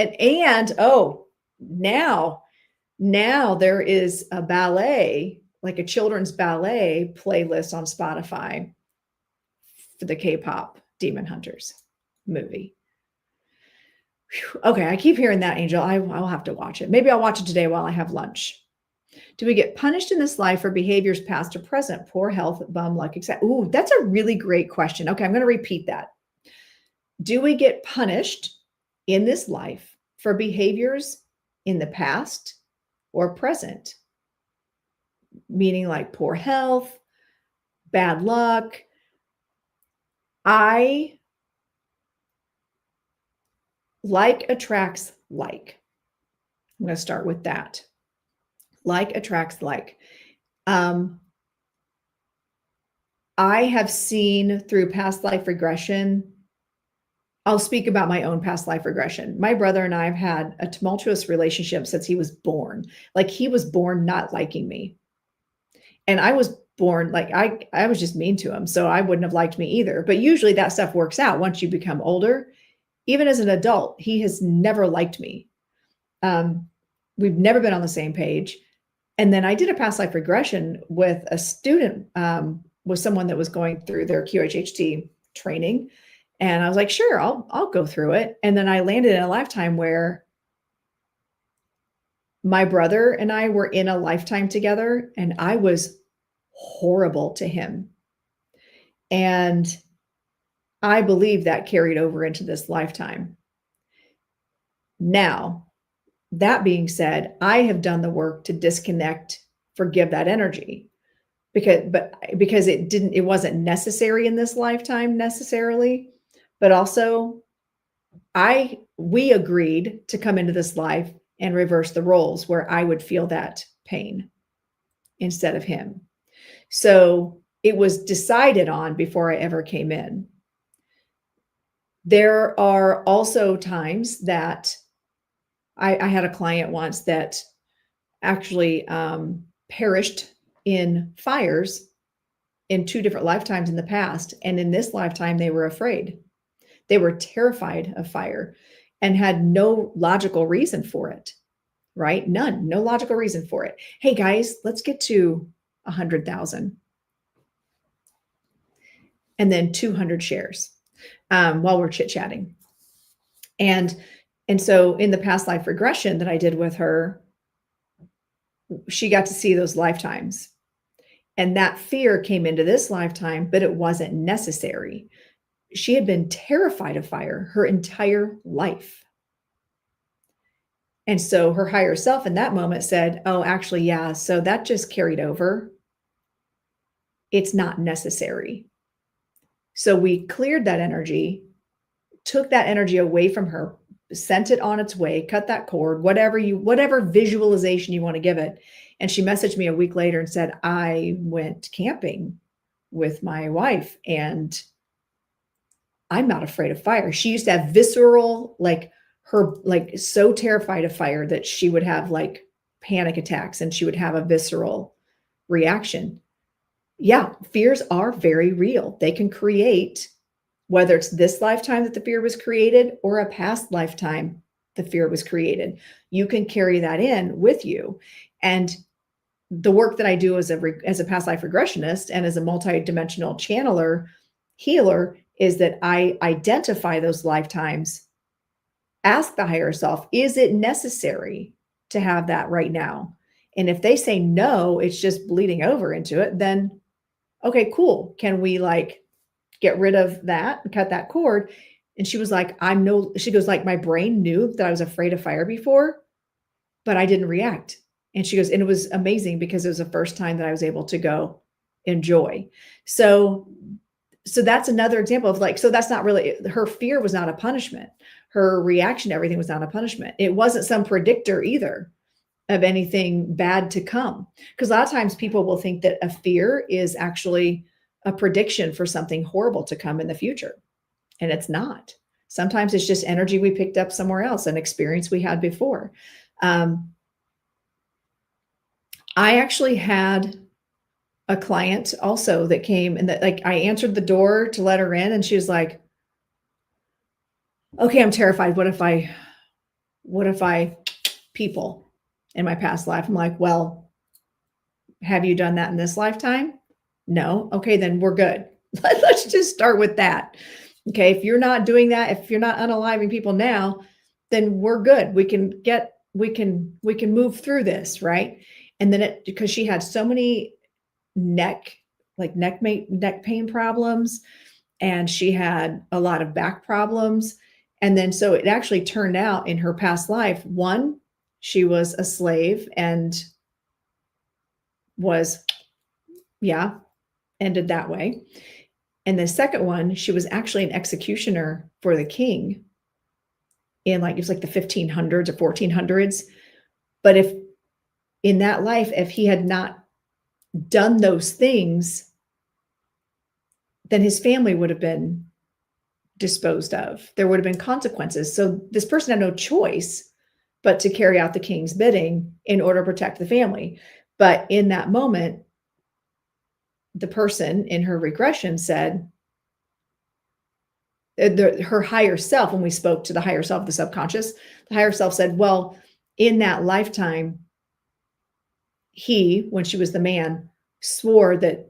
Speaker 2: now there is a ballet, like a children's ballet playlist on Spotify for the K-pop Demon Hunters movie. Whew. Okay, I keep hearing that, Angel. I'll have to watch it. Maybe I'll watch it today while I have lunch. Do we get punished in this life for behaviors past or present? Poor health, bum luck, etc. Ooh, that's a really great question. Okay, I'm going to repeat that. Do we get punished in this life for behaviors in the past or present? Meaning like poor health, bad luck. Like attracts like. I'm going to start with that. Like attracts like. I have seen through past life regression. I'll speak about my own past life regression. My brother and I have had a tumultuous relationship since he was born. Like he was born not liking me. And I was born, like I was just mean to him. So I wouldn't have liked me either. But usually that stuff works out once you become older. Even as an adult, he has never liked me. We've never been on the same page. And then I did a past life regression with a student, with someone that was going through their QHHT training. And I was like, sure, I'll go through it. And then I landed in a lifetime where my brother and I were in a lifetime together and I was horrible to him. And I believe that carried over into this lifetime. Now, that being said, I have done the work to disconnect, forgive that energy because it wasn't necessary in this lifetime necessarily, but also we agreed to come into this life and reverse the roles where I would feel that pain instead of him. So it was decided on before I ever came in. There are also times that I had a client once that actually perished in fires in 2 different lifetimes in the past. And in this lifetime, they were afraid. They were terrified of fire and had no logical reason for it, right? None, no logical reason for it. Hey guys, let's get to 100,000 and then 200 shares while we're chit-chatting. And so in the past life regression that I did with her, she got to see those lifetimes. And that fear came into this lifetime, but it wasn't necessary. She had been terrified of fire her entire life. And so her higher self in that moment said, oh, actually, yeah, so that just carried over. it's not necessary. So we cleared that energy, took that energy away from her, sent it on its way, cut that cord, whatever visualization you want to give it. And she messaged me a week later and said, I went camping with my wife and I'm not afraid of fire. She used to have visceral, so terrified of fire that she would have like panic attacks and she would have a visceral reaction. Yeah, fears are very real. They can create, whether it's this lifetime that the fear was created or a past lifetime the fear was created. You can carry that in with you. And the work that I do as a past life regressionist and as a multidimensional channeler, healer, is that I identify those lifetimes, ask the higher self, is it necessary to have that right now? And if they say no, it's just bleeding over into it, then okay, cool. Can we like get rid of that and cut that cord? And she was like, she goes like, my brain knew that I was afraid of fire before, but I didn't react. And she goes, and it was amazing because it was the first time that I was able to go enjoy. So that's another example of like, so that's not really, her fear was not a punishment. Her reaction to everything was not a punishment. It wasn't some predictor either of anything bad to come. Because a lot of times people will think that a fear is actually a prediction for something horrible to come in the future. And it's not. Sometimes it's just energy we picked up somewhere else, an experience we had before. I actually had a client also that came and that like I answered the door to let her in and she was like, okay, I'm terrified. What if I people in my past life? I'm like, well, have you done that in this lifetime? No. Okay, then we're good. Let's just start with that. Okay. If you're not doing that, if you're not unaliving people now, then we're good. We can move through this. Right. And then because she had so many neck pain problems, and she had a lot of back problems. And then, so it actually turned out in her past life, one, she was a slave and was, ended that way. And the second one, she was actually an executioner for the king in it was like the 1500s or 1400s. But if in that life, if he had not done those things, then his family would have been disposed of. There would have been consequences. So this person had no choice but to carry out the king's bidding in order to protect the family. But in that moment, the person in her regression said, her higher self, when we spoke to the higher self, the subconscious, the higher self said, well, in that lifetime, when she was the man, swore that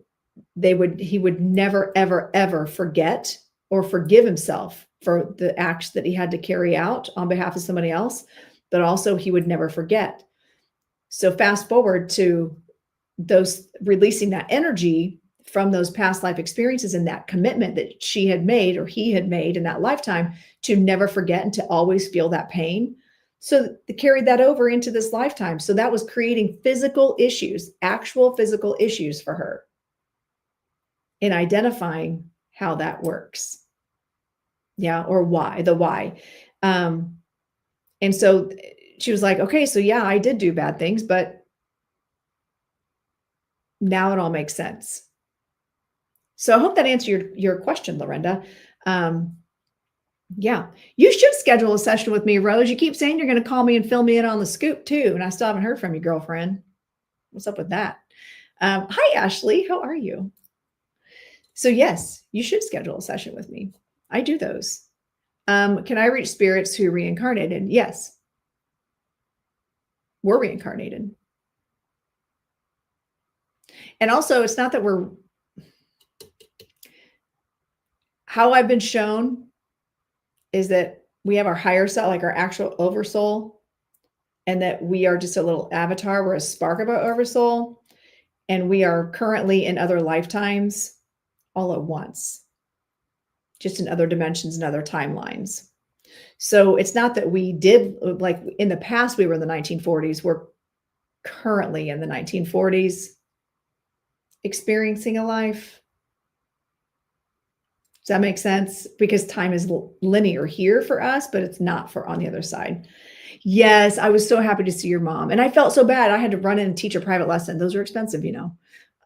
Speaker 2: he would never, ever, ever forget or forgive himself for the acts that he had to carry out on behalf of somebody else, but also he would never forget. So fast forward to those releasing that energy from those past life experiences and that commitment that she had made or he had made in that lifetime to never forget and to always feel that pain. So they carried that over into this lifetime. So that was creating physical issues, actual physical issues for her in identifying how that works. Yeah. Or why, the why. And so she was like, okay, so yeah, I did do bad things, but now it all makes sense. So I hope that answered your question, Lorenda. Yeah, you should schedule a session with me, Rose. You keep saying you're going to call me and fill me in on the scoop too. And I still haven't heard from you, girlfriend. What's up with that? Hi, Ashley. How are you? So yes, you should schedule a session with me. I do those. Can I reach spirits who reincarnated? Yes. We're reincarnated. And also, it's not that how I've been shown is that we have our higher self, like our actual oversoul, and that we are just a little avatar. We're a spark of our oversoul, and we are currently in other lifetimes all at once, just in other dimensions and other timelines. So it's not that we did, like in the past, we were in the 1940s. We're currently in the 1940s. experiencing a life. Does that make sense? Because time is linear here for us, but it's not for on the other side. Yes, I was so happy to see your mom. And I felt so bad. I had to run in and teach a private lesson. Those are expensive, you know.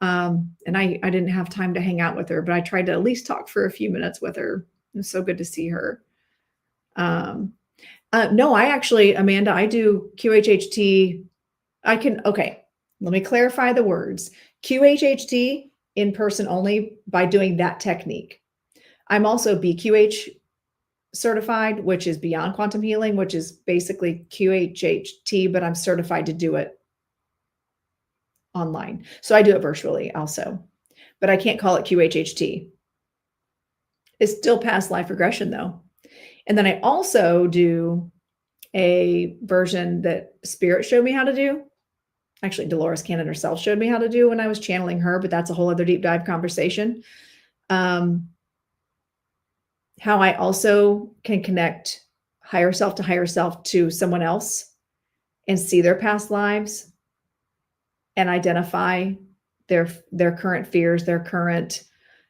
Speaker 2: And I didn't have time to hang out with her, but I tried to at least talk for a few minutes with her. It was so good to see her. No, I actually, Amanda, I do QHHT. Okay, let me clarify the words. QHHT in person only by doing that technique. I'm also BQH certified, which is Beyond Quantum Healing, which is basically QHHT, but I'm certified to do it online. So I do it virtually also, but I can't call it QHHT. It's still past life regression though. And then I also do a version that Spirit showed me how to do. Actually, Dolores Cannon herself showed me how to do when I was channeling her, but that's a whole other deep dive conversation. How I also can connect higher self to higher self to someone else and see their past lives and identify their current fears, their current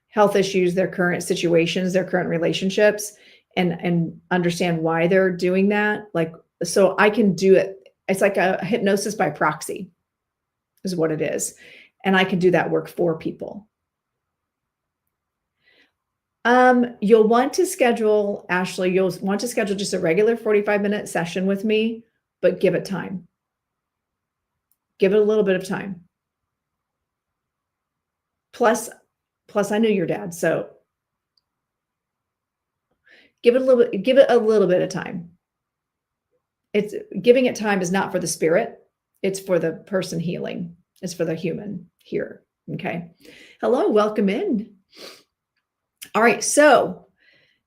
Speaker 2: health issues, their current situations, their current relationships, and understand why they're doing that. Like, so I can do it. It's like a hypnosis by proxy is what it is. And I can do that work for people. You'll want to schedule, Ashley, you'll want to schedule just a regular 45-minute session with me, but give it time. Give it a little bit of time. Plus I knew your dad, so give it a little bit of time. It's giving it time is not for the spirit. It's for the person healing. It's for the human here. Okay. Hello, welcome in. All right. So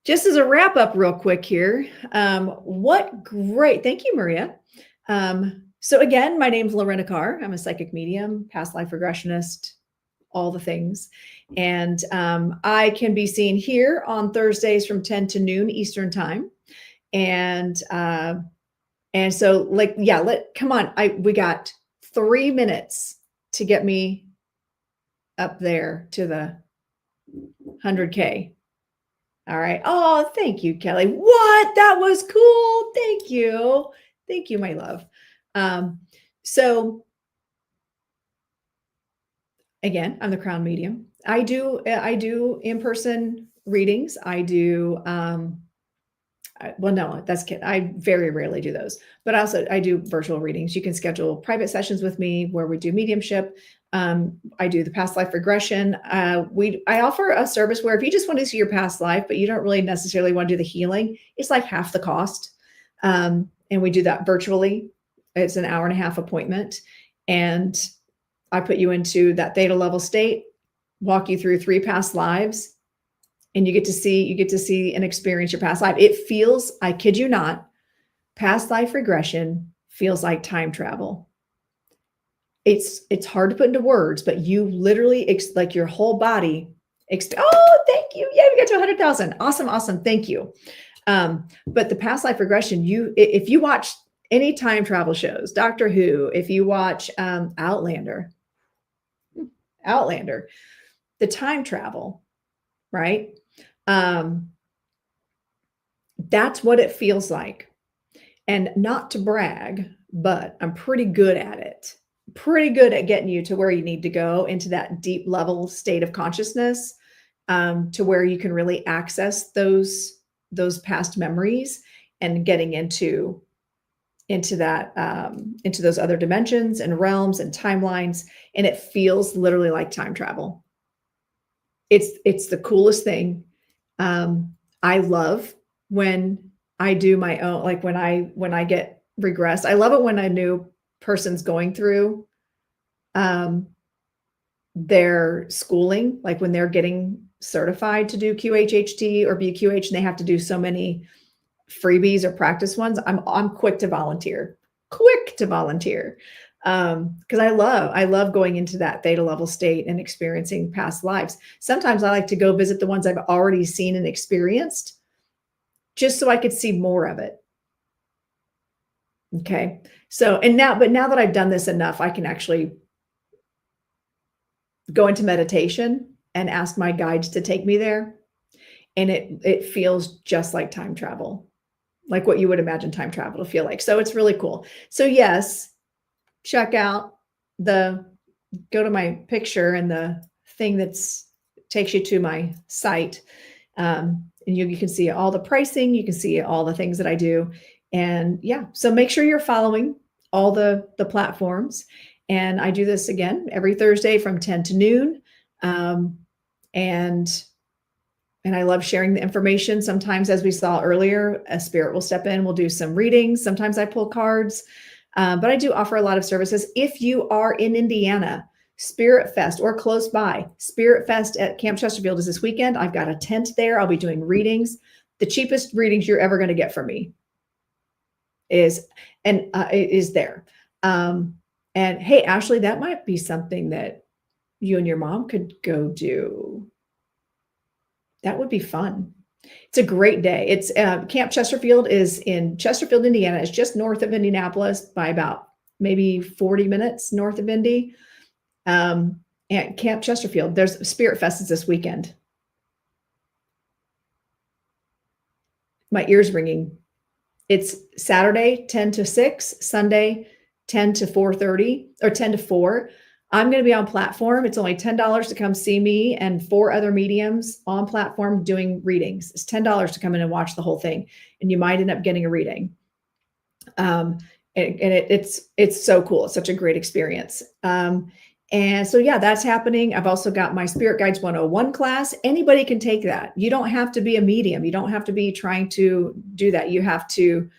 Speaker 2: just as a wrap up real quick here, what great, thank you, Maria. So again, my name's Lorenda Carr. I'm a psychic medium, past life regressionist, all the things. And I can be seen here on Thursdays from 10 to noon Eastern time. And so like, yeah, come on. We got 3 minutes to get me up there to the 100K. All right. Oh, thank you, Kelly. What? That was cool. Thank you. Thank you, my love. So again, I'm the crown medium. I do in-person readings. I do, well, no, that's kid. I very rarely do those, but also I do virtual readings. You can schedule private sessions with me where we do mediumship. I do the past life regression. I offer a service where if you just want to see your past life, but you don't really necessarily want to do the healing, it's like half the cost. And we do that virtually. It's an 1.5-hour appointment. And I put you into that theta level state, walk you through 3 past lives, and you get to see and experience your past life. It feels, I kid you not, past life regression feels like time travel. It's hard to put into words, but you literally, like your whole body, oh, thank you. Yeah, we got to 100,000. Awesome. Thank you. But the past life regression, if you watch any time travel shows, Doctor Who, if you watch Outlander, the time travel, right? That's what it feels like. And not to brag, but I'm pretty good at it. Pretty good at getting you to where you need to go into that deep level state of consciousness, to where you can really access those past memories and getting into those other dimensions and realms and timelines. And it feels literally like time travel. It's the coolest thing. I love when I do my own, like when I get regressed. I love it when a new person's going through their schooling, like when they're getting certified to do QHHT or BQH, and they have to do so many freebies or practice ones. I'm quick to volunteer. Because I love going into that theta level state and experiencing past lives. Sometimes I like to go visit the ones I've already seen and experienced, just so I could see more of it. Okay. So, but now that I've done this enough, I can actually go into meditation and ask my guides to take me there. And it feels just like time travel, like what you would imagine time travel to feel like. So it's really cool. So yes, check out go to my picture and the thing takes you to my site. And you can see all the pricing, you can see all the things that I do. And yeah, so make sure you're following all the platforms. And I do this again every Thursday from 10 to noon. And I love sharing the information. Sometimes, as we saw earlier, a spirit will step in, we'll do some readings. Sometimes I pull cards, but I do offer a lot of services. If you are in Indiana, Spirit Fest or close by, Spirit Fest at Camp Chesterfield is this weekend. I've got a tent there. I'll be doing readings. The cheapest readings you're ever going to get from me is there. And hey, Ashley, that might be something that you and your mom could go do. That would be fun. It's a great day. It's Camp Chesterfield is in Chesterfield, Indiana. It's just north of Indianapolis by about maybe 40 minutes north of Indy. And Camp Chesterfield, there's Spirit Fest is this weekend. My ear's ringing. It's Saturday, 10 to 6, Sunday, 10 to 4:30 or 10 to 4. I'm going to be on platform. It's only $10 to come see me and 4 other mediums on platform doing readings. It's $10 to come in and watch the whole thing. And you might end up getting a reading. It's so cool. It's such a great experience. And so, yeah, that's happening. I've also got my Spirit Guides 101 class. Anybody can take that. You don't have to be a medium. You don't have to be trying to do that. You have to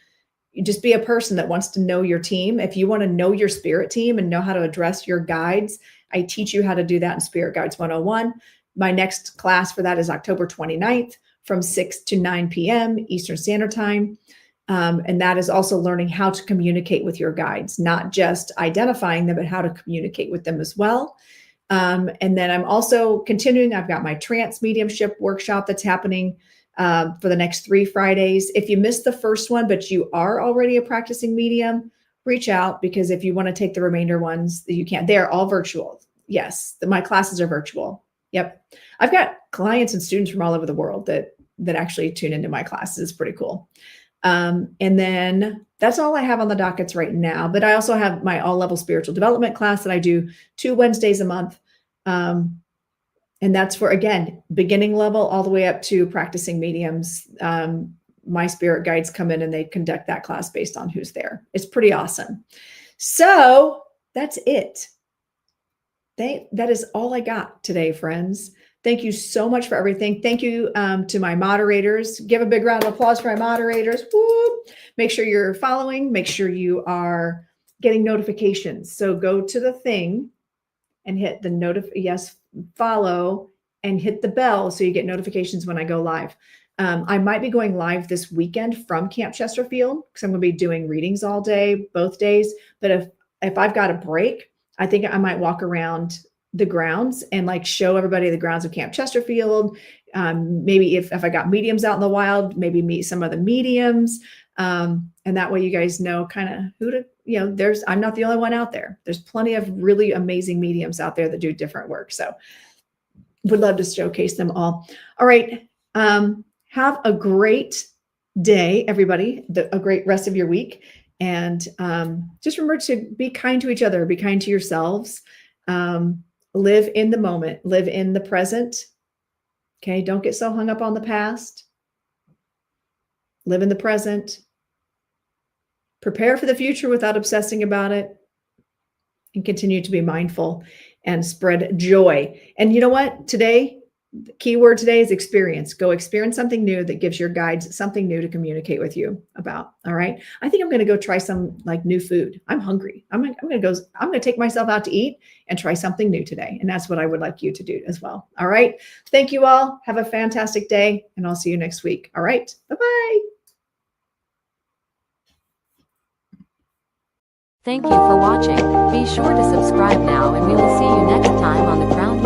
Speaker 2: just be a person that wants to know your team. If you want to know your spirit team and know how to address your guides, I teach you how to do that in Spirit Guides 101. My next class for that is October 29th from 6 to 9 p.m. Eastern Standard Time. And that is also learning how to communicate with your guides, not just identifying them, but how to communicate with them as well. And then I'm also continuing. I've got my trance mediumship workshop that's happening for the next 3 Fridays. If you missed the first one, but you are already a practicing medium, reach out, because if you want to take the remainder ones, you can. They're all virtual. Yes, my classes are virtual. Yep. I've got clients and students from all over the world that actually tune into my classes. It's pretty cool. And then that's all I have on the dockets right now. But I also have my all-level spiritual development class that I do 2 Wednesdays a month. And that's for, again, beginning level all the way up to practicing mediums. My spirit guides come in and they conduct that class based on who's there. It's pretty awesome. So that's it. That is all I got today, friends. Thank you so much for everything. Thank you to my moderators. Give a big round of applause for my moderators. Woo! Make sure you're following. Make sure you are getting notifications. So go to the thing and hit the yes, follow, and hit the bell so you get notifications when I go live. I might be going live this weekend from Camp Chesterfield because I'm going to be doing readings all day, both days. But if I've got a break, I think I might walk around the grounds and like show everybody the grounds of Camp Chesterfield. Maybe if I got mediums out in the wild, maybe meet some of the mediums. And that way you guys know kind of who to, I'm not the only one out there. There's plenty of really amazing mediums out there that do different work. So would love to showcase them all. All right. Have a great day, everybody, a great rest of your week. And just remember to be kind to each other, be kind to yourselves. Live in the moment, live in the present. Okay. Don't get so hung up on the past. Live in the present. Prepare for the future without obsessing about it, and continue to be mindful and spread joy. And you know what? Today, the key word today is experience. Go experience something new that gives your guides something new to communicate with you about. All right. I think I'm going to go try some like new food. I'm hungry. I'm going to take myself out to eat and try something new today. And that's what I would like you to do as well. All right. Thank you all. Have a fantastic day, and I'll see you next week. All right. Bye-bye.
Speaker 1: Thank you for watching. Be sure to subscribe now, and we will see you next time on the Crown